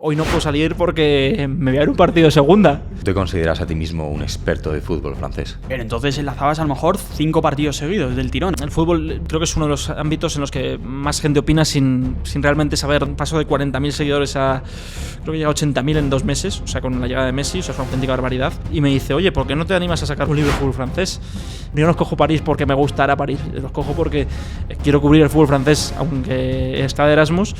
hoy no puedo salir porque me voy a ver un partido de segunda. ¿Te consideras a ti mismo un experto de fútbol francés? Pero entonces enlazabas a lo mejor 5 partidos seguidos del tirón. El fútbol creo que es uno de los ámbitos en los que más gente opina sin realmente saber. Paso de 40.000 seguidores a creo que llega a 80.000 en 2 meses, o sea, con la llegada de Messi, eso es una auténtica barbaridad. Y me dice, oye, ¿por qué no te animas a sacar un libro de fútbol francés? Yo no escojo París porque me gustará París, lo escojo porque quiero cubrir el fútbol francés, aunque está de Erasmus,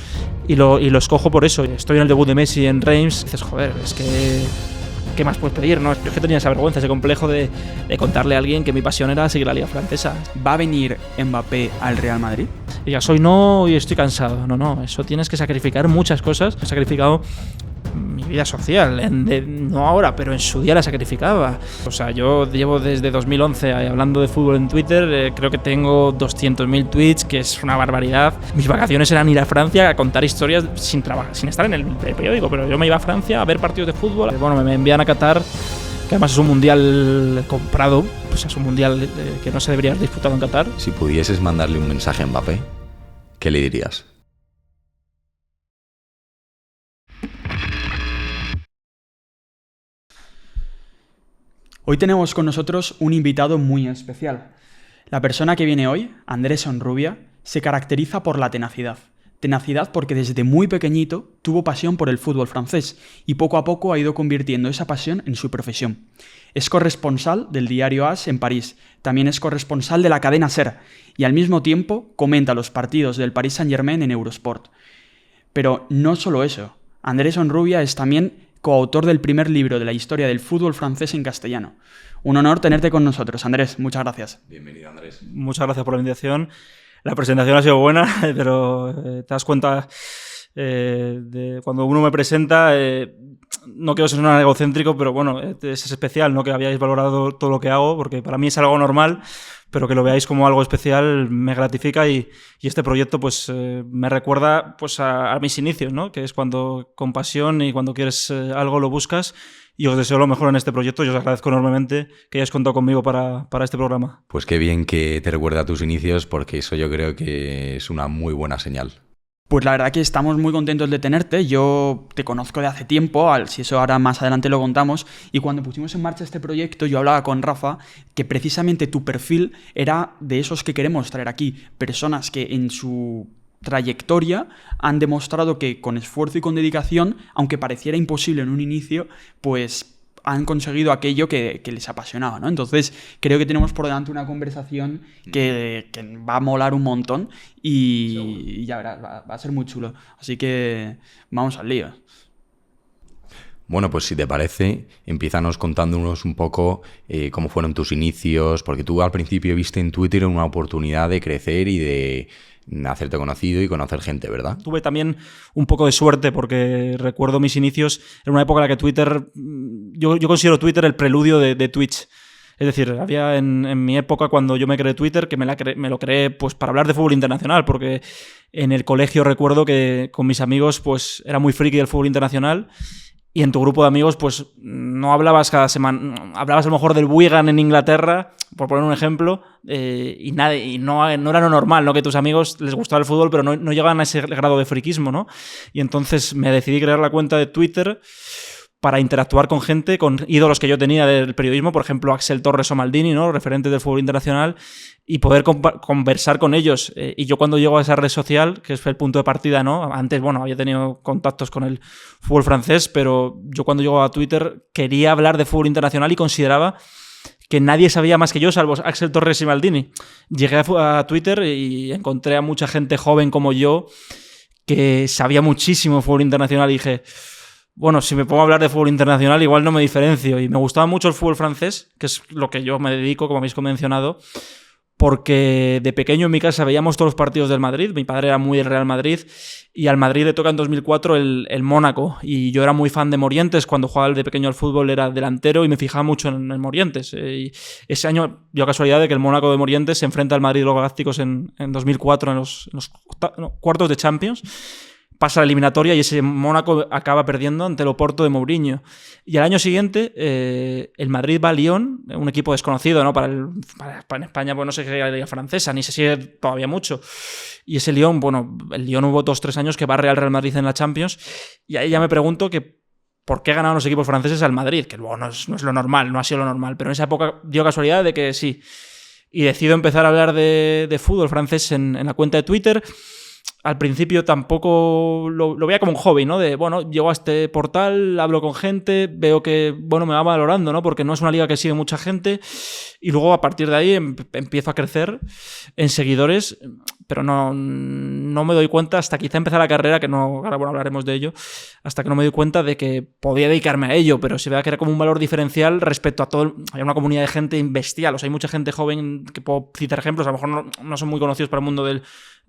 y lo escojo por eso. Estoy en el debut de Messi en Reims, y dices, joder, es que ¿qué más puedes pedir? ¿No? Yo es que tenía esa vergüenza, ese complejo de contarle a alguien que mi pasión era seguir la Liga Francesa. ¿Va a venir Mbappé al Real Madrid? Y ya soy no y estoy cansado. No, eso tienes que sacrificar muchas cosas. He sacrificado mi vida social, no ahora, pero en su día la sacrificaba. O sea, yo llevo desde 2011 hablando de fútbol en Twitter, creo que tengo 200.000 tweets, que es una barbaridad. Mis vacaciones eran ir a Francia a contar historias sin trabajar, sin estar en el periódico, pero yo me iba a Francia a ver partidos de fútbol. Bueno, me envían a Qatar, que además es un mundial comprado, pues es un mundial que no se debería haber disputado en Qatar. Si pudieses mandarle un mensaje a Mbappé, ¿qué le dirías? Hoy tenemos con nosotros un invitado muy especial. La persona que viene hoy, Andrés Onrubia, se caracteriza por la tenacidad. Tenacidad porque desde muy pequeñito tuvo pasión por el fútbol francés y poco a poco ha ido convirtiendo esa pasión en su profesión. Es corresponsal del diario AS en París, también es corresponsal de la cadena SER y al mismo tiempo comenta los partidos del Paris Saint-Germain en Eurosport. Pero no solo eso, Andrés Onrubia es también coautor del primer libro de la historia del fútbol francés en castellano. Un honor tenerte con nosotros, Andrés. Muchas gracias. Bienvenido, Andrés. Muchas gracias por la invitación. La presentación ha sido buena, pero te das cuenta de cuando uno me presenta, no quiero ser un egocéntrico, pero bueno, es especial, ¿no? Que habíais valorado todo lo que hago, porque para mí es algo normal, pero que lo veáis como algo especial me gratifica y este proyecto pues me recuerda pues a mis inicios, ¿no? Que es cuando con pasión y cuando quieres algo lo buscas, y os deseo lo mejor en este proyecto y os agradezco enormemente que hayáis contado conmigo para este programa. Pues qué bien que te recuerda a tus inicios, porque eso yo creo que es una muy buena señal. Pues la verdad que estamos muy contentos de tenerte. Yo te conozco de hace tiempo, si eso ahora más adelante lo contamos, y cuando pusimos en marcha este proyecto yo hablaba con Rafa que precisamente tu perfil era de esos que queremos traer aquí, personas que en su trayectoria han demostrado que con esfuerzo y con dedicación, aunque pareciera imposible en un inicio, pues han conseguido aquello que les apasionaba, ¿no? Entonces creo que tenemos por delante una conversación que va a molar un montón y ya verás, va a ser muy chulo. Así que vamos al lío. Bueno, pues si te parece, empiézanos contándonos un poco cómo fueron tus inicios, porque tú al principio viste en Twitter una oportunidad de crecer y de hacerte conocido y conocer gente, ¿verdad? Tuve también un poco de suerte porque recuerdo mis inicios en una época en la que Twitter, yo considero Twitter el preludio de Twitch. Es decir, había en mi época cuando yo me creé Twitter, que me lo creé pues para hablar de fútbol internacional, porque en el colegio recuerdo que con mis amigos pues era muy friki del fútbol internacional. Y en tu grupo de amigos, pues no hablabas cada semana, hablabas a lo mejor del Wigan en Inglaterra, por poner un ejemplo, y no era lo normal, ¿no? Que a tus amigos les gustaba el fútbol, pero no llegaban a ese grado de friquismo, ¿no? Y entonces me decidí crear la cuenta de Twitter para interactuar con gente, con ídolos que yo tenía del periodismo, por ejemplo, Axel Torres o Maldini, ¿no? Referentes del fútbol internacional, y poder conversar con ellos. Y yo cuando llego a esa red social, que fue el punto de partida, ¿no? Antes, bueno, había tenido contactos con el fútbol francés, pero yo cuando llego a Twitter quería hablar de fútbol internacional y consideraba que nadie sabía más que yo, salvo Axel Torres y Maldini. Llegué a Twitter y encontré a mucha gente joven como yo que sabía muchísimo de fútbol internacional y dije, bueno, si me pongo a hablar de fútbol internacional igual no me diferencio. Y me gustaba mucho el fútbol francés, que es lo que yo me dedico, como habéis mencionado, porque de pequeño en mi casa veíamos todos los partidos del Madrid. Mi padre era muy del Real Madrid y al Madrid le toca en 2004 el Mónaco. Y yo era muy fan de Morientes. Cuando jugaba de pequeño al fútbol era delantero y me fijaba mucho en el Morientes. Y ese año dio casualidad de que el Mónaco de Morientes se enfrenta al Madrid de los Galácticos en 2004 en los cuartos de Champions. pasa la eliminatoria y ese Mónaco acaba perdiendo ante el Oporto de Mourinho. Y al año siguiente, el Madrid va a Lyon, un equipo desconocido, ¿no? En España, pues no sé qué es la liga francesa, ni se sigue todavía mucho. Y ese Lyon, bueno, el Lyon hubo 2-3 años que barre al Real Madrid en la Champions, y ahí ya me pregunto que ¿por qué ganaron los equipos franceses al Madrid? Que luego no es lo normal, no ha sido lo normal, pero en esa época dio casualidad de que sí. Y decido empezar a hablar de fútbol francés en la cuenta de Twitter. Al principio tampoco lo veía como un hobby, ¿no? De, bueno, llego a este portal, hablo con gente, veo que, bueno, me va valorando, ¿no? Porque no es una liga que sigue mucha gente. Y luego, a partir de ahí, empiezo a crecer en seguidores, pero no me doy cuenta hasta quizá empezar la carrera, que no, ahora bueno, hablaremos de ello, hasta que no me doy cuenta de que podía dedicarme a ello, pero se vea que era como un valor diferencial respecto a todo. Hay una comunidad de gente bestial, o sea, hay mucha gente joven, que puedo citar ejemplos, a lo mejor no son muy conocidos para el mundo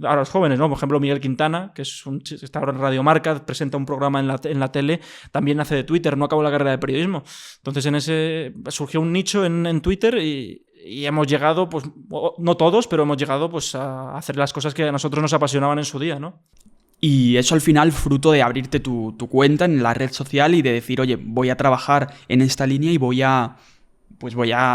ahora los jóvenes, ¿no? Por ejemplo, Miguel Quintana, que está ahora en Radio Marca, presenta un programa en la tele, también hace de Twitter, no acabó la carrera de periodismo. Entonces en ese surgió un nicho en Twitter y hemos llegado, pues no todos, pero hemos llegado pues a hacer las cosas que a nosotros nos apasionaban en su día, ¿no? Y eso al final fruto de abrirte tu cuenta en la red social y de decir, oye, voy a trabajar en esta línea y voy a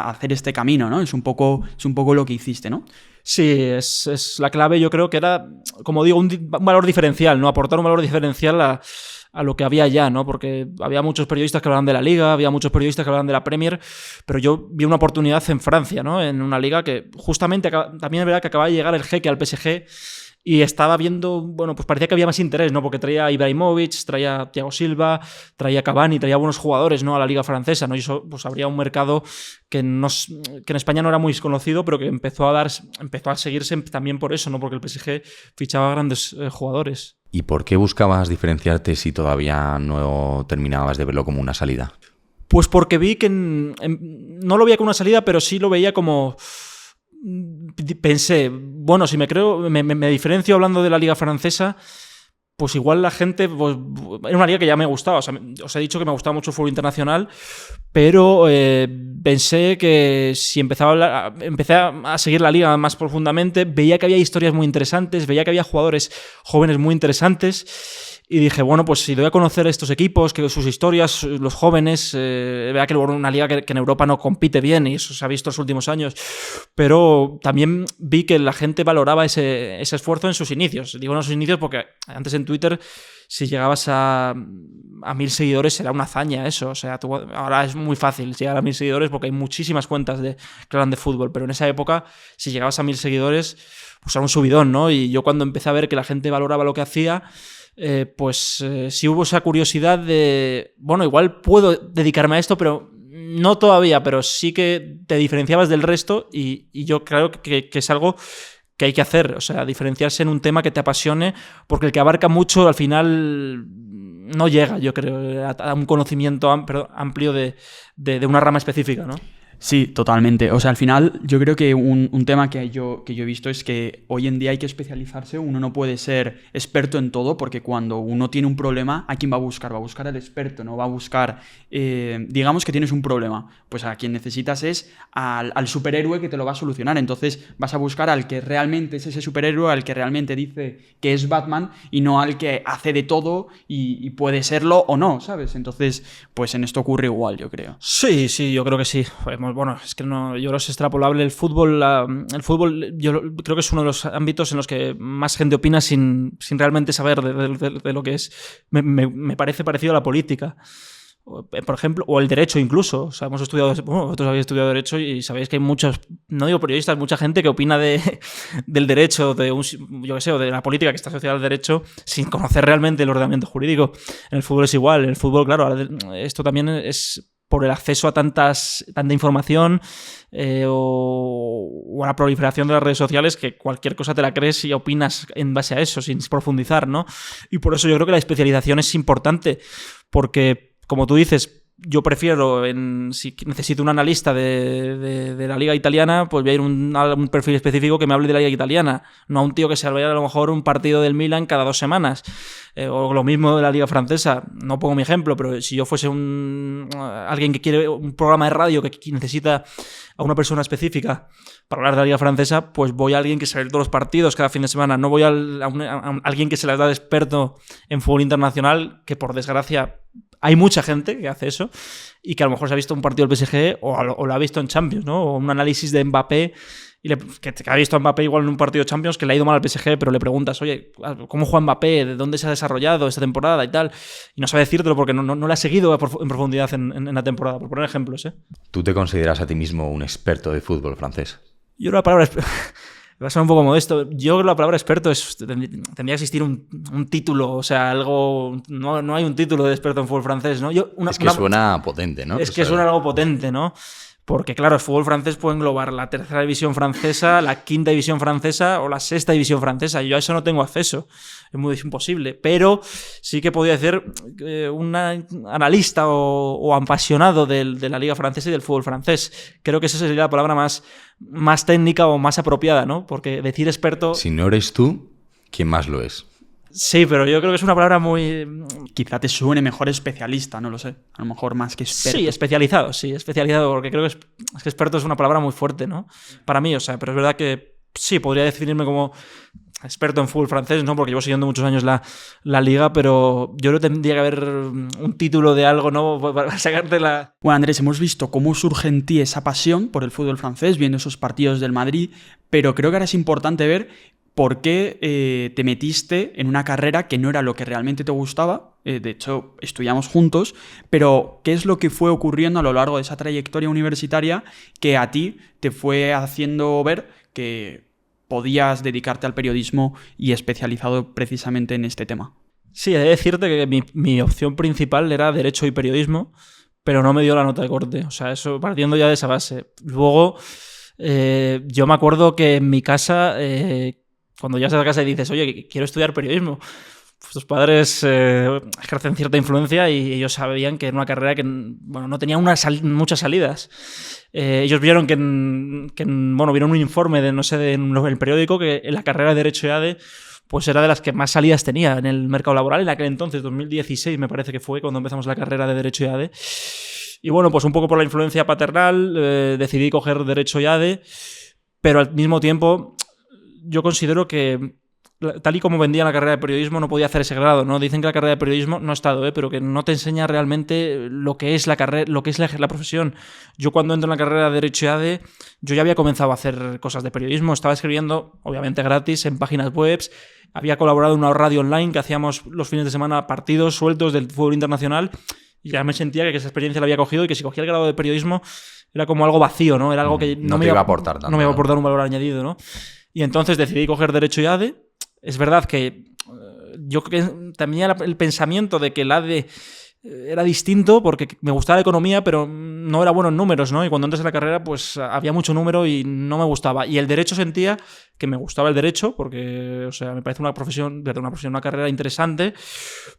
hacer este camino, ¿no? Es un poco lo que hiciste, ¿no? Sí, es la clave. Yo creo que era, como digo, un valor diferencial, ¿no? Aportar un valor diferencial a lo que había ya, ¿no? Porque había muchos periodistas que hablaban de la Liga, había muchos periodistas que hablaban de la Premier, pero yo vi una oportunidad en Francia, ¿no? En una liga que justamente también es verdad que acababa de llegar el Jeque al PSG y estaba viendo, bueno, pues parecía que había más interés, ¿no? Porque traía a Ibrahimovic, traía a Thiago Silva, traía a Cavani, traía buenos jugadores, ¿no? A la liga francesa, ¿no? Y eso, pues habría un mercado que en España no era muy conocido, pero que empezó a seguirse también por eso, ¿no? Porque el PSG fichaba grandes jugadores. ¿Y por qué buscabas diferenciarte si todavía no terminabas de verlo como una salida? Pues porque vi que no lo veía como una salida, pero sí lo veía como... Pensé, bueno, si me diferencio hablando de la liga francesa, pues igual la gente... Pues, era una liga que ya me gustaba. O sea, os he dicho que me gustaba mucho el fútbol internacional, pero pensé que si empecé a seguir la liga más profundamente, veía que había historias muy interesantes, veía que había jugadores jóvenes muy interesantes. Y dije, bueno, pues si doy a conocer estos equipos, que sus historias, los jóvenes, vea que luego una liga que en Europa no compite bien, y eso se ha visto en los últimos años, pero también vi que la gente valoraba ese esfuerzo en sus inicios. Digo en sus inicios porque antes en Twitter, si llegabas a 1000 seguidores, era una hazaña eso. O sea, ahora es muy fácil llegar a 1000 seguidores porque hay muchísimas cuentas que hablan de fútbol, pero en esa época, si llegabas a 1000 seguidores, pues era un subidón, ¿no? Y yo cuando empecé a ver que la gente valoraba lo que hacía, sí hubo esa curiosidad de, bueno, igual puedo dedicarme a esto, pero no todavía, pero sí que te diferenciabas del resto y yo creo que es algo que hay que hacer, o sea, diferenciarse en un tema que te apasione, porque el que abarca mucho al final no llega, yo creo, a un conocimiento amplio de una rama específica, ¿no? Sí, totalmente. O sea, al final yo creo que un tema que yo he visto es que hoy en día hay que especializarse. Uno no puede ser experto en todo porque cuando uno tiene un problema, ¿a quién va a buscar? Va a buscar al experto, no va a buscar... digamos que tienes un problema, pues a quien necesitas es al superhéroe que te lo va a solucionar. Entonces vas a buscar al que realmente es ese superhéroe, al que realmente dice que es Batman y no al que hace de todo y puede serlo o no, ¿sabes? Entonces, pues en esto ocurre igual, yo creo. Sí, yo creo que sí. Bueno, es que no, yo creo que es extrapolable. El fútbol yo creo que es uno de los ámbitos en los que más gente opina sin realmente saber de lo que es. Me parece parecido a la política, por ejemplo, o el derecho incluso. O sea, vosotros habéis estudiado derecho y sabéis que hay muchos, no digo periodistas, mucha gente que opina del derecho, yo qué sé, o de la política que está asociada al derecho sin conocer realmente el ordenamiento jurídico. En el fútbol es igual. En el fútbol, claro, esto también es por el acceso a tanta información o a la proliferación de las redes sociales, que cualquier cosa te la crees y opinas en base a eso, sin profundizar, ¿no? Y por eso yo creo que la especialización es importante, porque, como tú dices, yo prefiero, si necesito un analista de la liga italiana, pues voy a ir a un perfil específico que me hable de la liga italiana, no a un tío que se vea a lo mejor un partido del Milan cada 2 semanas. O lo mismo de la liga francesa. No pongo mi ejemplo, pero si yo fuese alguien que quiere un programa de radio que necesita a una persona específica para hablar de la liga francesa, pues voy a alguien que se ve todos los partidos cada fin de semana. No voy a alguien que se les da de experto en fútbol internacional, que por desgracia hay mucha gente que hace eso y que a lo mejor se ha visto un partido del PSG o lo ha visto en Champions, ¿no? O un análisis de Mbappé que ha visto a Mbappé igual en un partido de Champions que le ha ido mal al PSG, pero le preguntas, oye, ¿cómo juega Mbappé? ¿De dónde se ha desarrollado esta temporada y tal? Y no sabe decírtelo porque no le ha seguido en profundidad en la temporada, por poner ejemplos, ¿eh? ¿Tú te consideras a ti mismo un experto de fútbol francés? Yo la palabra... Va a ser un poco modesto. Yo creo que la palabra experto tendría que existir un título, o sea, algo... No hay un título de experto en fútbol francés, ¿no? Suena potente, ¿no? Es que suena algo potente, ¿no? Porque, claro, el fútbol francés puede englobar la 3ª división francesa, la 5ª división francesa o la 6ª división francesa. Yo a eso no tengo acceso. Es muy imposible. Pero sí que podría ser un analista o apasionado de la liga francesa y del fútbol francés. Creo que esa sería la palabra más técnica o más apropiada, ¿no? Porque decir experto... Si no eres tú, ¿quién más lo es? Sí, pero yo creo que es una palabra muy... Quizá te suene mejor especialista, no lo sé. A lo mejor más que experto. Sí, especializado, porque creo que que experto es una palabra muy fuerte, ¿no? Para mí, o sea, pero es verdad que sí, podría definirme como experto en fútbol francés, ¿no? Porque llevo siguiendo muchos años la liga, pero yo creo que tendría que haber un título de algo, ¿no? Para sacarte la... Bueno, Andrés, hemos visto cómo surge en ti esa pasión por el fútbol francés, viendo esos partidos del Madrid, pero creo que ahora es importante ver por qué te metiste en una carrera que no era lo que realmente te gustaba. De hecho, estudiamos juntos, pero ¿qué es lo que fue ocurriendo a lo largo de esa trayectoria universitaria que a ti te fue haciendo ver que podías dedicarte al periodismo y especializado precisamente en este tema? Sí, he de decirte que mi opción principal era Derecho y Periodismo, pero no me dio la nota de corte. O sea, eso partiendo ya de esa base. Luego, yo me acuerdo que en mi casa... Cuando llegas a la casa y dices, oye, quiero estudiar periodismo, pues tus padres ejercen cierta influencia y ellos sabían que era una carrera que no tenía muchas salidas. Ellos vieron vieron un informe en el periódico que en la carrera de Derecho y ADE pues era de las que más salidas tenía en el mercado laboral en aquel entonces, 2016 me parece que fue cuando empezamos la carrera de Derecho y ADE. Y bueno, pues un poco por la influencia paternal decidí coger Derecho y ADE, pero al mismo tiempo... Yo considero que, tal y como vendía la carrera de periodismo, no podía hacer ese grado, ¿no? Dicen que la carrera de periodismo no ha estado, pero que no te enseña realmente lo que es la carrera, lo que es la profesión. Yo cuando entro en la carrera de Derecho y ADE, yo ya había comenzado a hacer cosas de periodismo, estaba escribiendo, obviamente gratis, en páginas web, había colaborado en una radio online que hacíamos los fines de semana partidos sueltos del fútbol internacional y ya me sentía que esa experiencia la había cogido y que si cogía el grado de periodismo era como algo vacío, ¿no? Era algo que no me iba a aportar tanto. No me iba a aportar un valor añadido, ¿no? Y entonces decidí coger Derecho y ADE. Es verdad que yo tenía el pensamiento de que el ADE era distinto porque me gustaba la economía, pero no era bueno en números, ¿no? Y cuando entras en la carrera, pues había mucho número y no me gustaba. Y el Derecho sentía que me gustaba el Derecho porque, o sea, me parece una carrera interesante,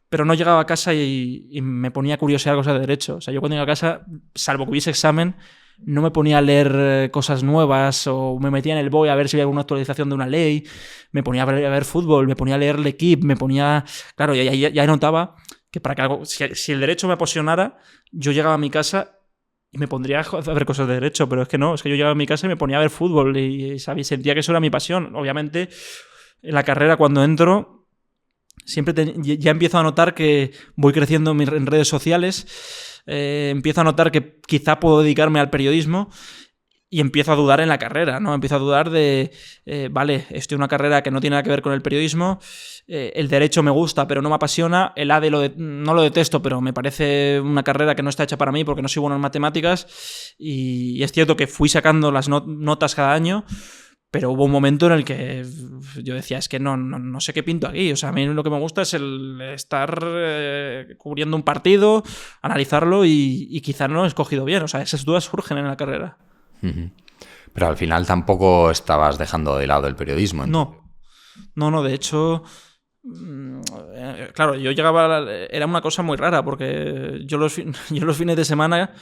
pero no llegaba a casa y me ponía a curiosear cosas de Derecho. O sea, yo cuando iba a casa, salvo que hubiese examen, no me ponía a leer cosas nuevas o me metía en el BOE a ver si había alguna actualización de una ley, me ponía a ver fútbol, me ponía a leer L'Equipe, me ponía... Claro, ya notaba que para que algo... Si el derecho me apasionara, yo llegaba a mi casa y me pondría a ver cosas de derecho, pero es que no, es que yo llegaba a mi casa y me ponía a ver fútbol y sentía que eso era mi pasión. Obviamente, en la carrera cuando entro, siempre ya empiezo a notar que voy creciendo en redes sociales. Empiezo a notar que quizá puedo dedicarme al periodismo y empiezo a dudar en la carrera, ¿no? Empiezo a dudar de, vale, estoy en una carrera que no tiene nada que ver con el periodismo, el derecho me gusta pero no me apasiona, el ADE no lo detesto, pero me parece una carrera que no está hecha para mí porque no soy bueno en matemáticas y es cierto que fui sacando las notas cada año, pero hubo un momento en el que yo decía, es que no sé qué pinto aquí. O sea, a mí lo que me gusta es el estar cubriendo un partido, analizarlo y quizá no lo he escogido bien. O sea, esas dudas surgen en la carrera. Pero al final tampoco estabas dejando de lado el periodismo. No, de hecho, Claro, yo llegaba... Era una cosa muy rara, porque yo los fines de semana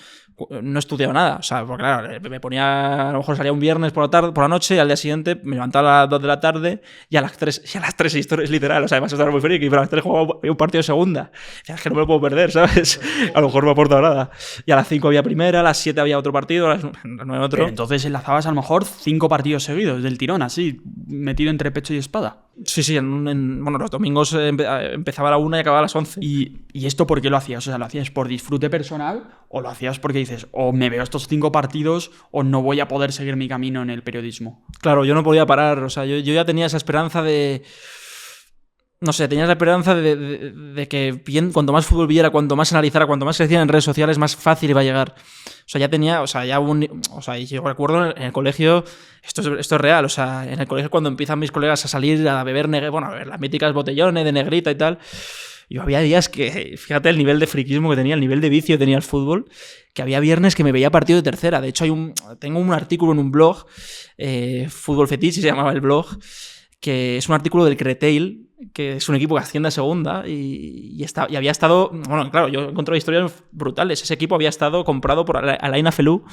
no estudiaba nada. O sea, porque claro, me ponía... A lo mejor salía un viernes por la noche y al día siguiente me levantaba a las 2 de la tarde y a las 3 historias literal. O sea, además estaba muy friki, pero a las 3 jugaba un partido de segunda. Y es que no me lo puedo perder, ¿sabes? A lo mejor no me aporta nada. Y a las 5 había primera, a las 7 había otro partido, a las 9 otro. Pero entonces enlazabas a lo mejor 5 partidos seguidos del tirón, así, metido entre pecho y espada. Sí, bueno, los domingos empezaba a la 1 y acababa a las 11. ¿Y esto por qué lo hacías? O sea, ¿lo hacías por disfrute personal o lo hacías porque dices, o me veo estos 5 partidos o no voy a poder seguir mi camino en el periodismo? Claro, yo no podía parar. O sea, yo ya tenía esa esperanza de... No sé, tenía la esperanza de que cuanto más fútbol viera, cuanto más analizara, cuanto más creciera en redes sociales, más fácil iba a llegar. O sea, ya tenía... O sea, yo recuerdo en el colegio... Esto es real. O sea, en el colegio cuando empiezan mis colegas a salir a beber... Bueno, a ver, las míticas botellones de negrita y tal... Yo había días que... Fíjate el nivel de friquismo que tenía, el nivel de vicio que tenía el fútbol, que había viernes que me veía partido de tercera. De hecho, tengo un artículo en un blog, Fútbol Fetiche se llamaba el blog, que es un artículo del Cretail, que es un equipo que asciende a segunda y había estado... Bueno, claro, yo encontré historias brutales. Ese equipo había estado comprado por Alain Afellou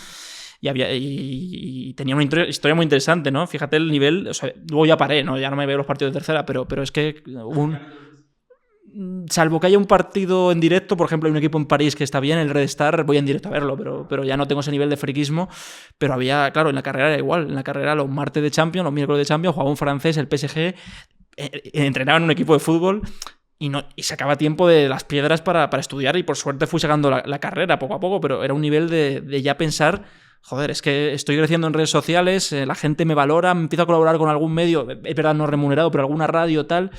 y tenía una historia muy interesante, ¿no? Fíjate el nivel... O sea, luego ya paré, ¿no? Ya no me veo los partidos de tercera, pero es que salvo que haya un partido en directo, por ejemplo, hay un equipo en París que está bien, el Red Star, voy en directo a verlo, pero ya no tengo ese nivel de friquismo. Pero había, claro, en la carrera era igual. En la carrera los martes de Champions, los miércoles de Champions, jugaba un francés, el PSG, entrenaba en un equipo de fútbol y sacaba tiempo de las piedras para estudiar y por suerte fui sacando la carrera poco a poco, pero era un nivel de ya pensar... Joder, es que estoy creciendo en redes sociales, la gente me valora, me empiezo a colaborar con algún medio, es verdad no remunerado, pero alguna radio tal...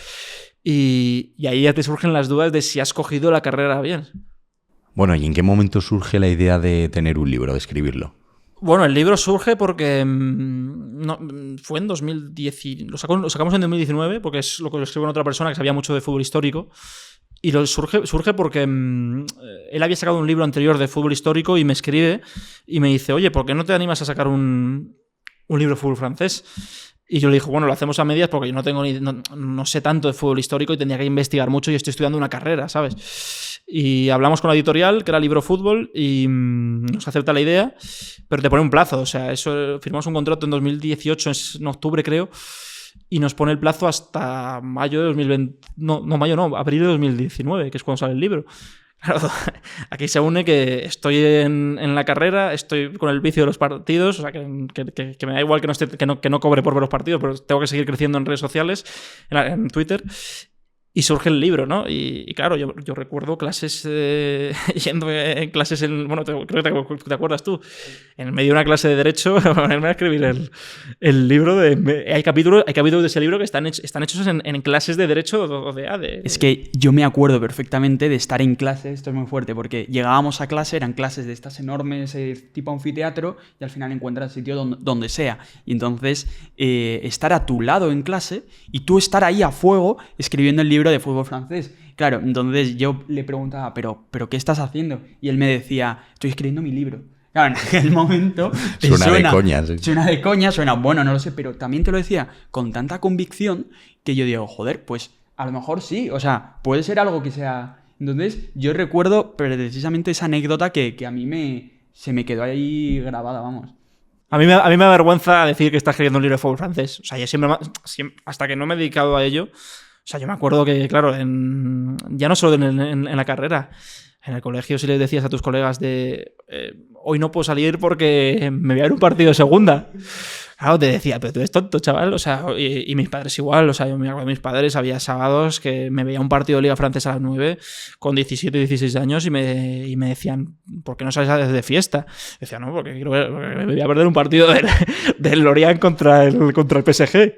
Y ahí ya te surgen las dudas de si has cogido la carrera bien. Bueno, ¿y en qué momento surge la idea de tener un libro, de escribirlo? Bueno, el libro surge porque fue en 2010, lo sacamos en 2019, porque es lo que lo escribo en otra persona que sabía mucho de fútbol histórico. Y surge porque él había sacado un libro anterior de fútbol histórico y me escribe y me dice, oye, ¿por qué no te animas a sacar un libro de fútbol francés? Y yo le dije, bueno, lo hacemos a medias porque yo no sé tanto de fútbol histórico y tendría que investigar mucho y estoy estudiando una carrera, ¿sabes? Y hablamos con la editorial, que era Libro Fútbol, y nos acepta la idea, pero te pone un plazo. O sea, firmamos un contrato en 2018, en octubre creo, y nos pone el plazo hasta mayo de 2020. Abril de 2019, que es cuando sale el libro. Claro, aquí se une que estoy en la carrera, estoy con el vicio de los partidos, o sea, que me da igual que no cobre por ver los partidos, pero tengo que seguir creciendo en redes sociales, en Twitter, y surge el libro, ¿no? Y claro, yo recuerdo clases, yendo en clases, bueno, creo que te acuerdas tú, en medio de una clase de Derecho, ponerme a escribir el libro. Hay capítulos de ese libro que están hechos en clases de Derecho o de A. Es que yo me acuerdo perfectamente de estar en clase, esto es muy fuerte, porque llegábamos a clase, eran clases de estas enormes, tipo anfiteatro, y al final encuentras sitio donde sea. Y entonces, estar a tu lado en clase y tú estar ahí a fuego escribiendo el libro de fútbol francés. Claro, entonces yo le preguntaba, ¿pero qué estás haciendo? Y él me decía, estoy escribiendo mi libro. Claro, en aquel momento suena de coña. Sí. Suena de coña, bueno, no lo sé, pero también te lo decía con tanta convicción que yo digo, joder, pues a lo mejor sí, o sea, puede ser algo que sea... Entonces yo recuerdo precisamente esa anécdota que a mí se me quedó ahí grabada, vamos. A mí me da vergüenza decir que estás escribiendo un libro de fútbol francés. O sea, yo siempre, hasta que no me he dedicado a ello... O sea, yo me acuerdo que, claro, ya no solo en la carrera, en el colegio si les decías a tus colegas hoy no puedo salir porque me voy a ver un partido de segunda. Claro, te decía, pero tú eres tonto, chaval. O sea, y mis padres igual. O sea, yo me acuerdo de mis padres, había sábados que me veía un partido de Liga Francesa a las 9 con 17, 16 años y me decían, ¿por qué no sales de fiesta? Decía, no, porque me voy a perder un partido del Lorient contra el PSG.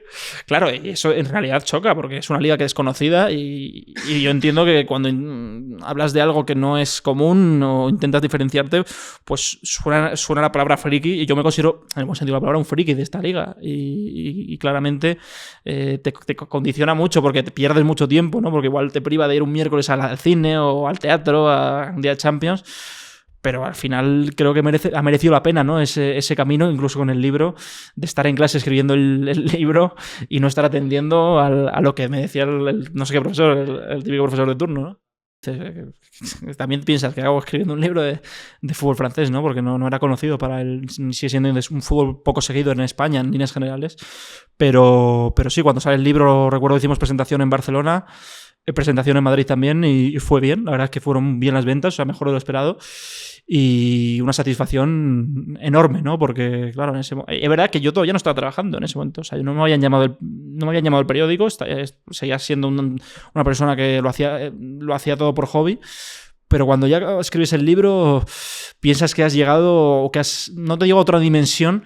Claro, y eso en realidad choca porque es una liga que es desconocida y yo entiendo que cuando hablas de algo que no es común o intentas diferenciarte, pues suena la palabra friki y yo me considero, en el buen sentido de la palabra, un friki de esta liga y claramente te condiciona mucho porque te pierdes mucho tiempo, ¿no? Porque igual te priva de ir un miércoles al cine o al teatro a un día de Champions, pero al final creo que ha merecido la pena, ¿no? Ese camino, incluso con el libro, de estar en clase escribiendo el libro y no estar atendiendo a lo que me decía el no sé qué profesor, el típico profesor de turno, ¿no? También piensas que hago escribiendo un libro de fútbol francés, ¿no? Porque no era conocido para él, sigue siendo un fútbol poco seguido en España en líneas generales, pero sí, cuando sale el libro, recuerdo que hicimos presentación en Barcelona, presentación en Madrid también, y fue bien, la verdad es que fueron bien las ventas, o sea, mejor de lo esperado, y una satisfacción enorme, ¿no? Porque, claro, es verdad que yo todavía no estaba trabajando en ese momento, o sea, no me habían llamado el periódico, seguía siendo una persona que lo hacía todo por hobby, pero cuando ya escribes el libro piensas que has llegado, o que no te llega a otra dimensión,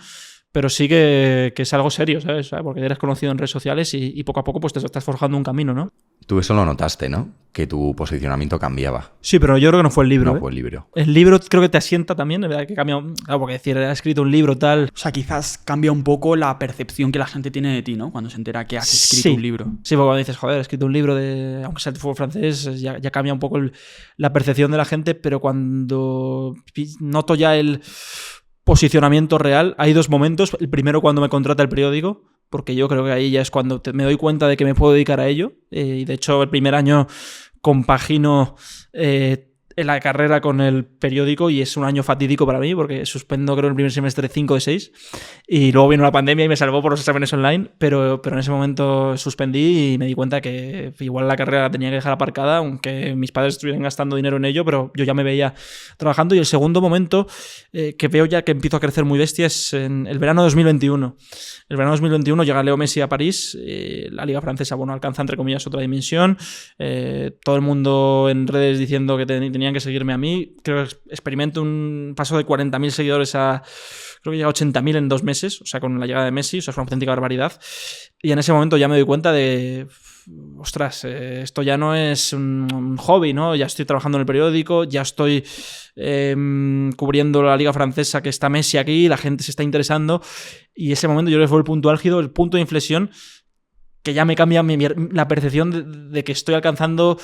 pero sí que es algo serio, ¿sabes? Porque eres conocido en redes sociales y poco a poco pues te estás forjando un camino, ¿no? Tú eso lo notaste, ¿no? Que tu posicionamiento cambiaba. Sí, pero yo creo que no fue el libro. No fue el libro. El libro creo que te asienta también, ¿verdad? Que cambia, claro, porque decir, he escrito un libro tal... O sea, quizás cambia un poco la percepción que la gente tiene de ti, ¿no? Cuando se entera que has escrito un libro. Sí, porque cuando dices, joder, he escrito un libro aunque sea de fútbol francés, ya cambia un poco la percepción de la gente, pero cuando noto ya el posicionamiento real, hay dos momentos. El primero, cuando me contrata el periódico, porque yo creo que ahí ya es cuando me doy cuenta de que me puedo dedicar a ello. Y de hecho, el primer año compagino en la carrera con el periódico y es un año fatídico para mí porque suspendo, creo, el primer semestre 5 de 6 y luego vino la pandemia y me salvó por los exámenes online, pero en ese momento suspendí y me di cuenta que igual la carrera la tenía que dejar aparcada, aunque mis padres estuvieran gastando dinero en ello, pero yo ya me veía trabajando. Y el segundo momento que veo ya que empiezo a crecer muy bestia es en el verano 2021. El verano 2021 llega Leo Messi a París, la Liga Francesa, bueno, alcanza entre comillas otra dimensión, todo el mundo en redes diciendo que tenían que seguirme a mí. Creo que experimento un paso de 40.000 seguidores a, creo que llega a 80.000 en 2 meses, o sea, con la llegada de Messi, o sea, es una auténtica barbaridad. Y en ese momento ya me doy cuenta de, ostras, esto ya no es un hobby, ¿no? Ya estoy trabajando en el periódico, ya estoy cubriendo la Liga Francesa, que está Messi aquí, la gente se está interesando, y ese momento yo creo que fue el punto álgido, el punto de inflexión, que ya me cambia la percepción de que estoy alcanzando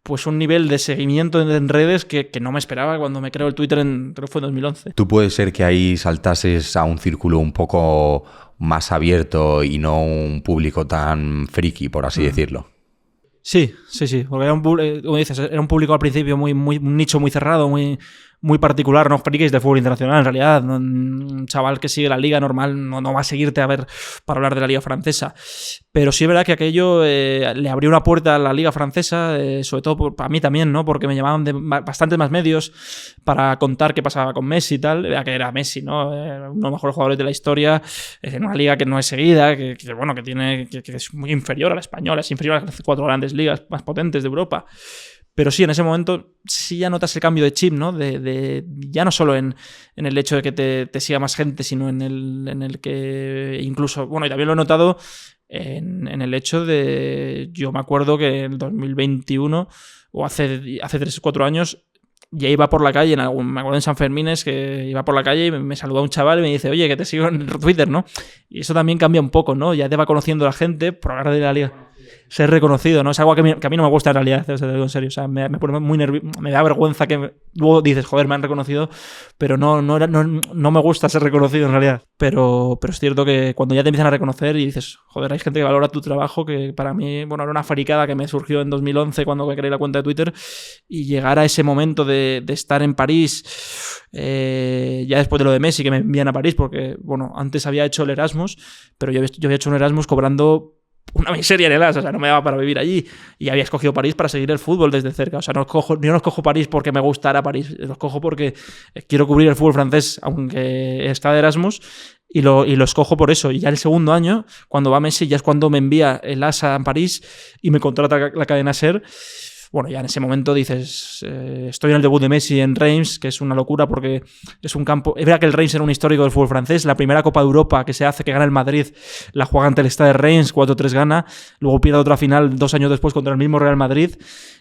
pues un nivel de seguimiento en redes que no me esperaba cuando me creó el Twitter creo que fue en 2011. ¿Tú puede ser que ahí saltases a un círculo un poco más abierto y no un público tan friki, por así decirlo? Sí, porque era como dices, era un público al principio un nicho muy cerrado, muy particular, no frikis de fútbol internacional en realidad. Un chaval que sigue la liga normal no va a seguirte a ver para hablar de la liga francesa. Pero sí es verdad que aquello le abrió una puerta a la liga francesa, sobre todo para mí también, ¿no? Porque me llamaban de bastantes más medios para contar qué pasaba con Messi y tal. Que era Messi, ¿no? Uno de los mejores jugadores de la historia, en una liga que no es seguida, que es muy inferior a la española, es inferior a las 4 grandes ligas más potentes de Europa. Pero sí, en ese momento sí ya notas el cambio de chip, ¿no? De ya no solo en el hecho de que te siga más gente, sino en el que incluso... Bueno, y también lo he notado en el hecho de... Yo me acuerdo que en 2021, o hace 3 o 4 años, ya iba por la calle, me acuerdo en San Fermines, que iba por la calle y me saludó un chaval y me dice, oye, que te sigo en Twitter, ¿no? Y eso también cambia un poco, ¿no? Ya te va conociendo la gente por hablar de la liga. Ser reconocido, ¿no? Es algo que a mí no me gusta en realidad, te lo digo en serio. O sea, me pone muy nervioso, me da vergüenza que luego dices, joder, me han reconocido, pero no me gusta ser reconocido en realidad. Pero es cierto que cuando ya te empiezan a reconocer y dices, joder, hay gente que valora tu trabajo, que para mí, bueno, era una faricada que me surgió en 2011 cuando me creé la cuenta de Twitter, y llegar a ese momento de estar en París, ya después de lo de Messi, que me envían a París, porque, bueno, antes había hecho el Erasmus, pero yo había hecho un Erasmus cobrando una miseria en el as, o sea, no me daba para vivir allí, y había escogido París para seguir el fútbol desde cerca. O sea, no escojo París porque me gustara París, los cojo porque quiero cubrir el fútbol francés, aunque está de Erasmus, y lo escojo por eso. Y ya el segundo año, cuando va Messi, ya es cuando me envía el as a París y me contrata la cadena SER. Bueno, ya en ese momento dices, estoy en el debut de Messi en Reims, que es una locura porque es un campo... Es verdad que el Reims era un histórico del fútbol francés, la primera Copa de Europa que se hace, que gana el Madrid, la juega ante el Stade de Reims, 4-3 gana, luego pierde otra final 2 años después contra el mismo Real Madrid,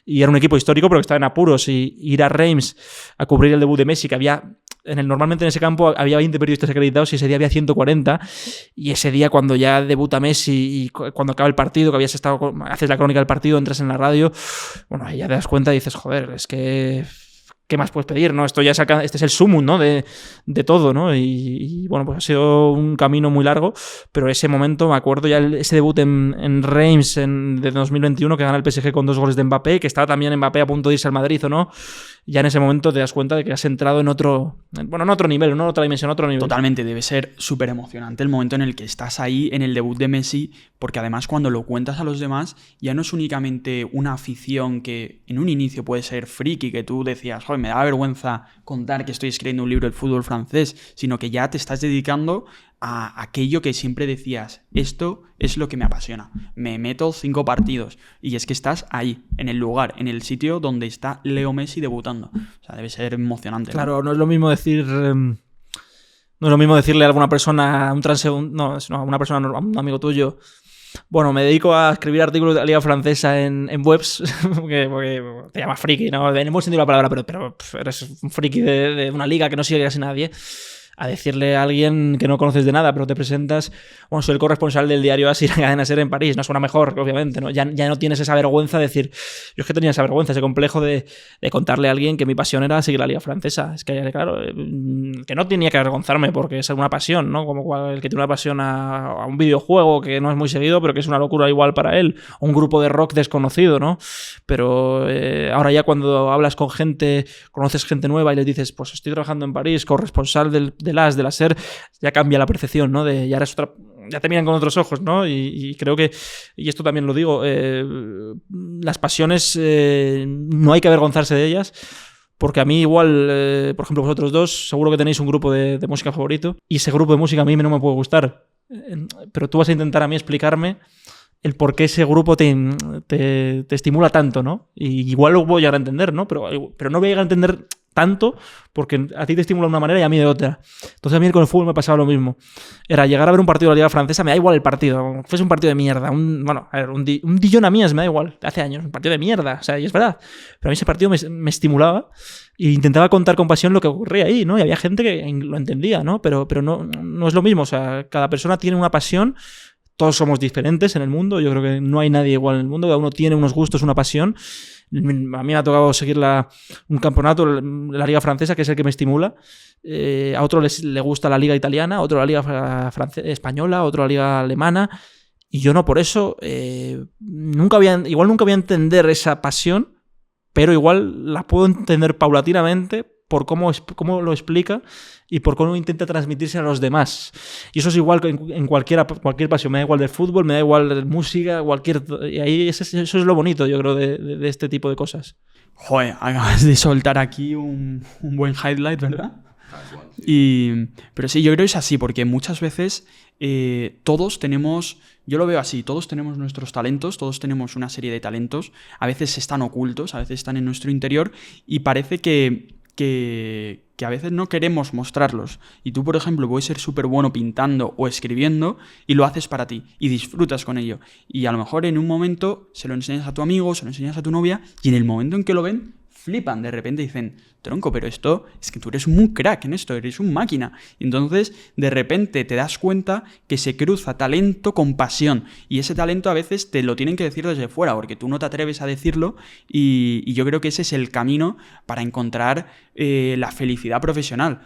y era un equipo histórico pero que estaba en apuros, y ir a Reims a cubrir el debut de Messi, que había... Normalmente en ese campo había 20 periodistas acreditados y ese día había 140, y ese día cuando ya debuta Messi y cuando acaba el partido, que haces la crónica del partido, entras en la radio, bueno, ahí ya te das cuenta y dices, joder, es que ¿qué más puedes pedir, ¿no? Esto ya este es el sumum, ¿no? De todo, ¿no? Y bueno, pues ha sido un camino muy largo, pero ese momento, me acuerdo ya ese debut en Reims de 2021 que gana el PSG con 2 goles de Mbappé, que estaba también Mbappé a punto de irse al Madrid, ¿o no? Ya en ese momento te das cuenta de que has entrado en otro nivel, no otra dimensión, otro nivel. Totalmente, debe ser súper emocionante el momento en el que estás ahí en el debut de Messi, porque además cuando lo cuentas a los demás ya no es únicamente una afición que en un inicio puede ser friki, que tú decías, joder, me da vergüenza contar que estoy escribiendo un libro del fútbol francés, sino que ya te estás dedicando a aquello que siempre decías, esto es lo que me apasiona, me meto 5 partidos, y es que estás ahí, en el lugar, en el sitio donde está Leo Messi debutando. O sea, debe ser emocionante, ¿no? Claro, no es lo mismo decir... No es lo mismo decirle a alguna persona, a una persona, a un amigo tuyo, bueno, me dedico a escribir artículos de la Liga Francesa en webs, porque te llamas friki, ¿no? En el buen sentido de la palabra, pero eres un friki de una liga que no sigue casi nadie. A decirle a alguien que no conoces de nada, pero te presentas, bueno, soy el corresponsal del diario AS y la cadena SER en París, no suena mejor, obviamente, ¿no? Ya no tienes esa vergüenza de decir, yo es que tenía esa vergüenza, ese complejo de contarle a alguien que mi pasión era seguir la Liga Francesa. Es que, claro, que no tenía que avergonzarme porque es una pasión, ¿no? Como el que tiene una pasión a un videojuego que no es muy seguido, pero que es una locura igual para él, o un grupo de rock desconocido, ¿no? Pero ahora ya cuando hablas con gente, conoces gente nueva y les dices, pues estoy trabajando en París, corresponsal de la SER, ya cambia la percepción, ¿no? Ya eres otra, ya te miran con otros ojos, ¿no? Y creo que, y esto también lo digo, las pasiones no hay que avergonzarse de ellas, porque a mí igual, por ejemplo, vosotros dos, seguro que tenéis un grupo de música favorito, y ese grupo de música a mí no me puede gustar, pero tú vas a intentar a mí explicarme el por qué ese grupo te estimula tanto, ¿no? Y igual lo voy a llegar a entender, ¿no? Pero no voy a llegar a entender tanto porque a ti te estimula de una manera y a mí de otra. Entonces a mí con el fútbol me pasaba lo mismo. Era llegar a ver un partido de la Liga Francesa, me da igual el partido, fuese un partido de mierda, un Dijon a mí me da igual, hace años, un partido de mierda, o sea, y es verdad. Pero a mí ese partido me estimulaba e intentaba contar con pasión lo que ocurría ahí, ¿no? Y había gente que lo entendía, ¿no? Pero no es lo mismo, o sea, cada persona tiene una pasión. Todos somos diferentes en el mundo, yo creo que no hay nadie igual en el mundo, cada uno tiene unos gustos, una pasión. A mí me ha tocado seguir un campeonato, la Liga Francesa, que es el que me estimula. A otro le gusta la Liga Italiana, a otro la Liga Española, a otro la Liga Alemana. Y yo no por eso, nunca voy a entender esa pasión, pero igual la puedo entender paulatinamente por cómo lo explica y por cómo intenta transmitirse a los demás. Y eso es igual en cualquier pasión. Me da igual del fútbol, me da igual de música, y ahí eso es lo bonito, yo creo, de este tipo de cosas. Joder, acabas de soltar aquí un buen highlight, ¿verdad? Pero sí, yo creo que es así, porque muchas veces todos tenemos, yo lo veo así, todos tenemos nuestros talentos, todos tenemos una serie de talentos, a veces están ocultos, a veces están en nuestro interior y parece que a veces no queremos mostrarlos. Y tú, por ejemplo, puedes ser súper bueno pintando o escribiendo y lo haces para ti y disfrutas con ello. Y a lo mejor en un momento se lo enseñas a tu amigo, se lo enseñas a tu novia y en el momento en que lo ven, flipan. De repente dicen, tronco, pero esto es que tú eres un crack en esto, eres un máquina. Y entonces, de repente te das cuenta que se cruza talento con pasión. Y ese talento a veces te lo tienen que decir desde fuera, porque tú no te atreves a decirlo. Y yo creo que ese es el camino para encontrar la felicidad profesional.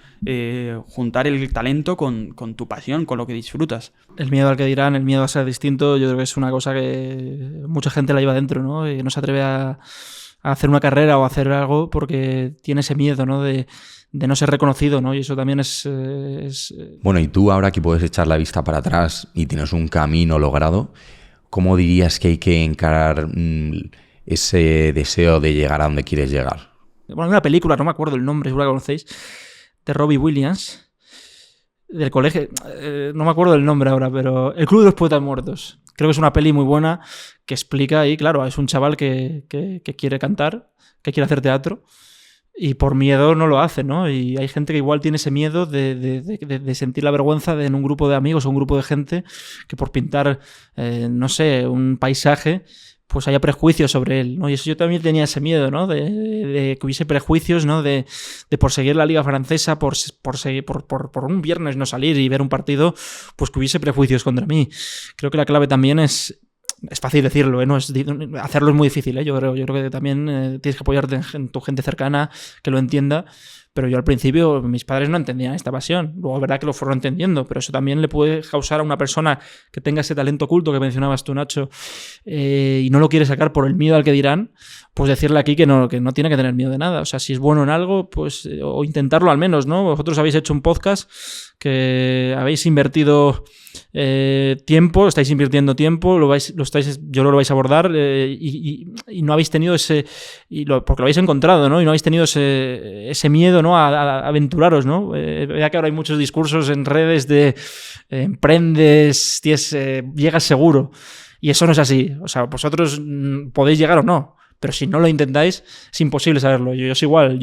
Juntar el talento con tu pasión, con lo que disfrutas. El miedo al que dirán, el miedo a ser distinto, yo creo que es una cosa que mucha gente la lleva dentro, ¿no? Y no se atreve a hacer una carrera o a hacer algo porque tiene ese miedo, ¿no? De no ser reconocido, ¿no? Y eso también es... Bueno, y tú ahora que puedes echar la vista para atrás y tienes un camino logrado, ¿cómo dirías que hay que encarar ese deseo de llegar a donde quieres llegar? Bueno, hay una película, no me acuerdo el nombre, seguro que la conocéis, de Robbie Williams, del colegio, no me acuerdo del nombre ahora, pero El Club de los Poetas Muertos. Creo que es una peli muy buena que explica ahí, claro, es un chaval que quiere cantar, que quiere hacer teatro y por miedo no lo hace, ¿no? Y hay gente que igual tiene ese miedo de sentir la vergüenza en un grupo de amigos o un grupo de gente que por pintar, no sé, un paisaje, pues haya prejuicios sobre él, ¿no? Y eso yo también tenía ese miedo, ¿no? De que hubiese prejuicios, ¿no? De por seguir la Liga Francesa, por un viernes no salir y ver un partido, pues que hubiese prejuicios contra mí. Creo que la clave también es es fácil decirlo, ¿eh? Hacerlo es muy difícil, ¿eh? Yo creo que también tienes que apoyarte en tu gente cercana que lo entienda. Pero yo al principio, mis padres no entendían esta pasión. Luego es verdad que lo fueron entendiendo, pero eso también le puede causar a una persona que tenga ese talento oculto que mencionabas tú, Nacho, y no lo quiere sacar por el miedo al que dirán, pues decirle aquí que no tiene que tener miedo de nada. O sea, si es bueno en algo, pues o intentarlo al menos, ¿no? Vosotros habéis hecho un podcast que habéis invertido tiempo, estáis invirtiendo tiempo, yo creo que lo vais a abordar y no habéis tenido porque lo habéis encontrado, ¿no? Y no habéis tenido ese miedo, ¿no? A aventuraros, ¿no? Ya que ahora hay muchos discursos en redes de emprendes, llegas seguro. Y eso no es así. O sea, vosotros podéis llegar o no, pero si no lo intentáis, es imposible saberlo. Yo es igual,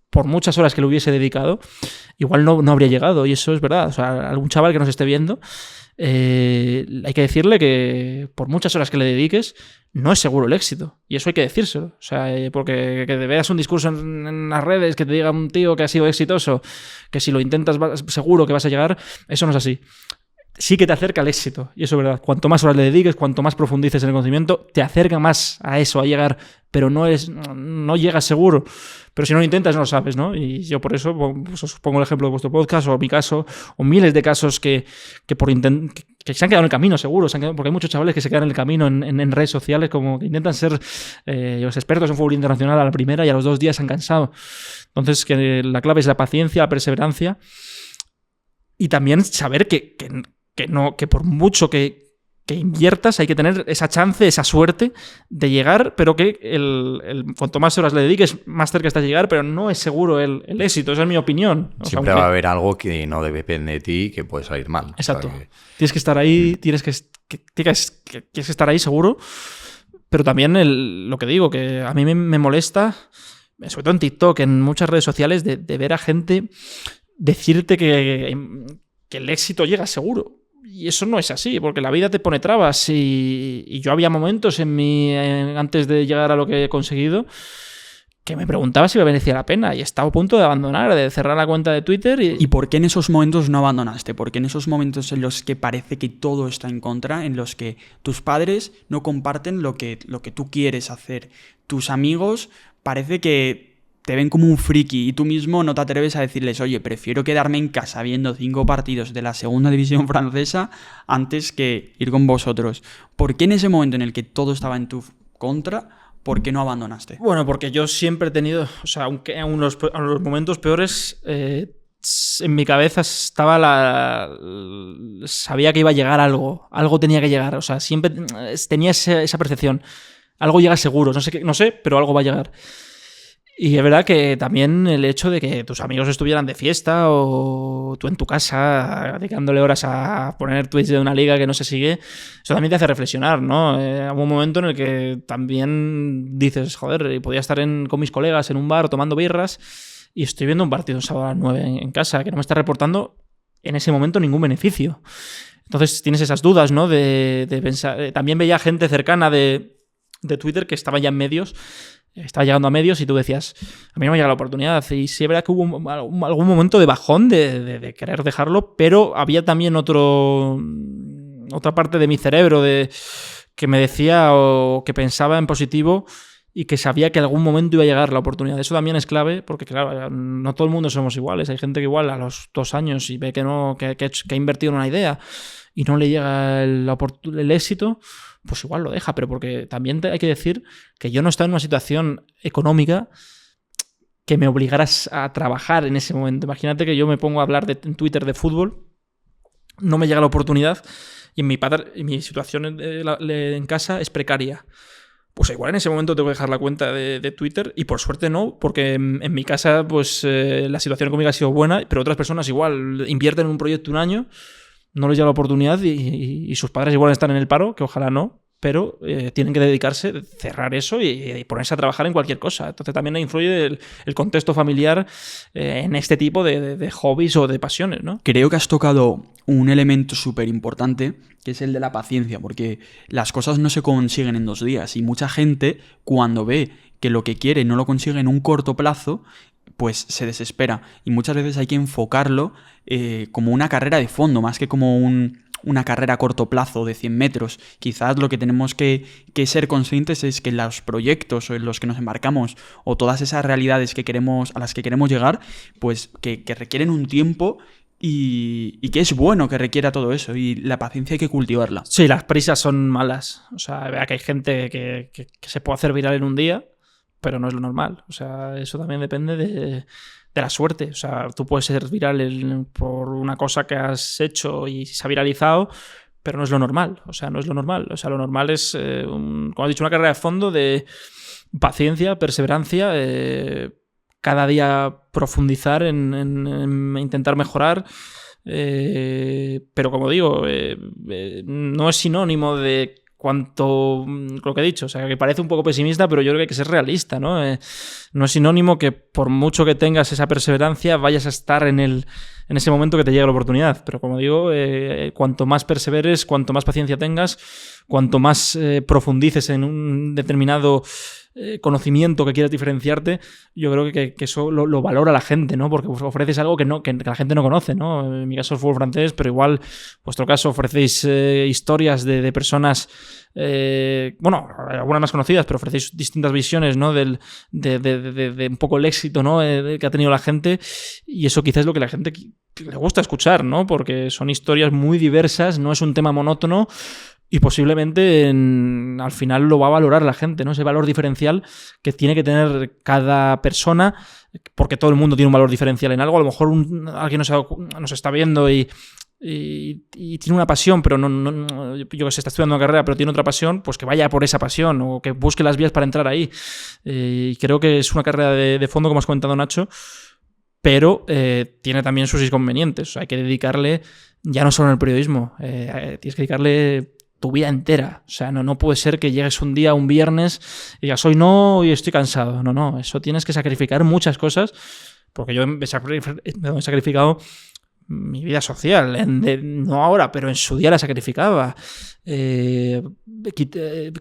por muchas horas que le hubiese dedicado, igual no habría llegado, y eso es verdad. O sea, algún chaval que nos esté viendo, hay que decirle que por muchas horas que le dediques, no es seguro el éxito. Y eso hay que decírselo. O sea, porque que veas un discurso en las redes que te diga un tío que ha sido exitoso, que si lo intentas seguro que vas a llegar, eso no es así. Sí que te acerca al éxito, y eso es verdad. Cuanto más horas le dediques, cuanto más profundices en el conocimiento, te acerca más a eso, a llegar, pero no llegas seguro. Pero si no lo intentas, no lo sabes, ¿no? Y yo por eso pues, os pongo el ejemplo de vuestro podcast, o mi caso, o miles de casos que se han quedado en el camino, seguro, porque hay muchos chavales que se quedan en el camino en redes sociales, como que intentan ser los expertos en fútbol internacional a la primera y a los 2 días se han cansado. Entonces, que la clave es la paciencia, la perseverancia, y también saber que por mucho que inviertas hay que tener esa chance, esa suerte de llegar, pero que cuanto más horas le dediques, más cerca estás de llegar, pero no es seguro el éxito. Esa es mi opinión. Siempre va a haber algo que no depende de ti, que puede salir mal. Exacto. O sea, tienes que estar ahí, tienes que estar ahí seguro, pero también lo que digo, que a mí me molesta, sobre todo en TikTok, en muchas redes sociales, de ver a gente decirte que el éxito llega seguro. Y eso no es así, porque la vida te pone trabas. Y yo había momentos antes de llegar a lo que he conseguido, que me preguntaba si me merecía la pena. Y estaba a punto de abandonar, de cerrar la cuenta de Twitter. ¿Y por qué en esos momentos no abandonaste? ¿Por qué en esos momentos en los que parece que todo está en contra, en los que tus padres no comparten lo que tú quieres hacer? Tus amigos parece que te ven como un friki y tú mismo no te atreves a decirles, oye, prefiero quedarme en casa viendo 5 partidos de la segunda división francesa antes que ir con vosotros. ¿Por qué en ese momento en el que todo estaba en tu contra, por qué no abandonaste? Bueno, porque yo siempre he tenido, o sea, aunque en los momentos peores, en mi cabeza sabía que iba a llegar algo tenía que llegar, o sea, siempre tenía esa percepción. Algo llega seguro, no sé, pero algo va a llegar. Y es verdad que también el hecho de que tus amigos estuvieran de fiesta o tú en tu casa dedicándole horas a poner tweets de una liga que no se sigue, eso también te hace reflexionar, ¿no? Hay un momento en el que también dices, joder, podía estar con mis colegas en un bar tomando birras y estoy viendo un partido un sábado a las 9 en casa que no me está reportando en ese momento ningún beneficio. Entonces tienes esas dudas, ¿no? De pensar. También veía gente cercana de Twitter que estaba ya en medios. Estaba llegando a medios y tú decías, a mí no me llega la oportunidad. Y sí es verdad que hubo algún momento de bajón de querer dejarlo, pero había también otra parte de mi cerebro que me decía o que pensaba en positivo y que sabía que algún momento iba a llegar la oportunidad. Eso también es clave porque, claro, no todo el mundo somos iguales. Hay gente que igual a los 2 años y ve que ha invertido en una idea y no le llega el éxito, pues igual lo deja, pero porque también hay que decir que yo no estaba en una situación económica que me obligara a trabajar en ese momento. Imagínate que yo me pongo a hablar en Twitter de fútbol, no me llega la oportunidad y mi situación en casa es precaria. Pues igual en ese momento tengo que dejar la cuenta de Twitter y por suerte no, porque en mi casa pues la situación económica ha sido buena, pero otras personas igual invierten en un proyecto un año, no les llega la oportunidad y sus padres igual están en el paro, que ojalá no, pero tienen que dedicarse, cerrar eso y ponerse a trabajar en cualquier cosa. Entonces también influye el contexto familiar en este tipo de hobbies o de pasiones, ¿no? Creo que has tocado un elemento súper importante, que es el de la paciencia, porque las cosas no se consiguen en 2 días y mucha gente cuando ve que lo que quiere no lo consigue en un corto plazo, pues se desespera y muchas veces hay que enfocarlo como una carrera de fondo, más que como un una carrera a corto plazo de 100 metros. Quizás lo que tenemos que ser conscientes es que los proyectos en los que nos embarcamos o todas esas realidades a las que queremos llegar, pues que requieren un tiempo y que es bueno que requiera todo eso, y la paciencia hay que cultivarla. Sí, las prisas son malas. O sea, vea que hay gente que se puede hacer viral en un día, pero no es lo normal. O sea, eso también depende de la suerte. O sea, tú puedes ser viral por una cosa que has hecho y se ha viralizado, pero no es lo normal. O sea, no es lo normal. O sea, lo normal es, como has dicho, una carrera de fondo de paciencia, perseverancia, cada día profundizar en intentar mejorar, pero como digo, no es sinónimo de cuanto lo que he dicho, o sea, que parece un poco pesimista, pero yo creo que hay que ser realista, ¿no? No es sinónimo que por mucho que tengas esa perseverancia vayas a estar en ese momento que te llegue la oportunidad, pero como digo, cuanto más perseveres, cuanto más paciencia tengas, cuanto más profundices en un determinado conocimiento que quieras diferenciarte, yo creo que eso lo valora la gente, ¿no? Porque ofreces algo que la gente no conoce, ¿no? En mi caso el fútbol francés, pero igual en vuestro caso ofrecéis historias de personas, bueno, algunas más conocidas, pero ofrecéis distintas visiones, ¿no? De un poco el éxito, ¿no? Que ha tenido la gente, y eso quizás es lo que la gente le gusta escuchar, ¿no? Porque son historias muy diversas, no es un tema monótono. Y posiblemente al final lo va a valorar la gente, ¿no? Ese valor diferencial que tiene que tener cada persona, porque todo el mundo tiene un valor diferencial en algo. A lo mejor alguien nos está viendo y tiene una pasión, pero yo que sé, está estudiando una carrera, pero tiene otra pasión, pues que vaya por esa pasión o que busque las vías para entrar ahí. Y creo que es una carrera de fondo, como has comentado, Nacho, pero tiene también sus inconvenientes. O sea, hay que dedicarle, ya no solo en el periodismo, tienes que dedicarle tu vida entera. O sea, no puede ser que llegues un día, un viernes, y digas, hoy estoy cansado. No, eso tienes que sacrificar muchas cosas, porque yo he sacrificado mi vida social, no ahora, pero en su día la sacrificaba.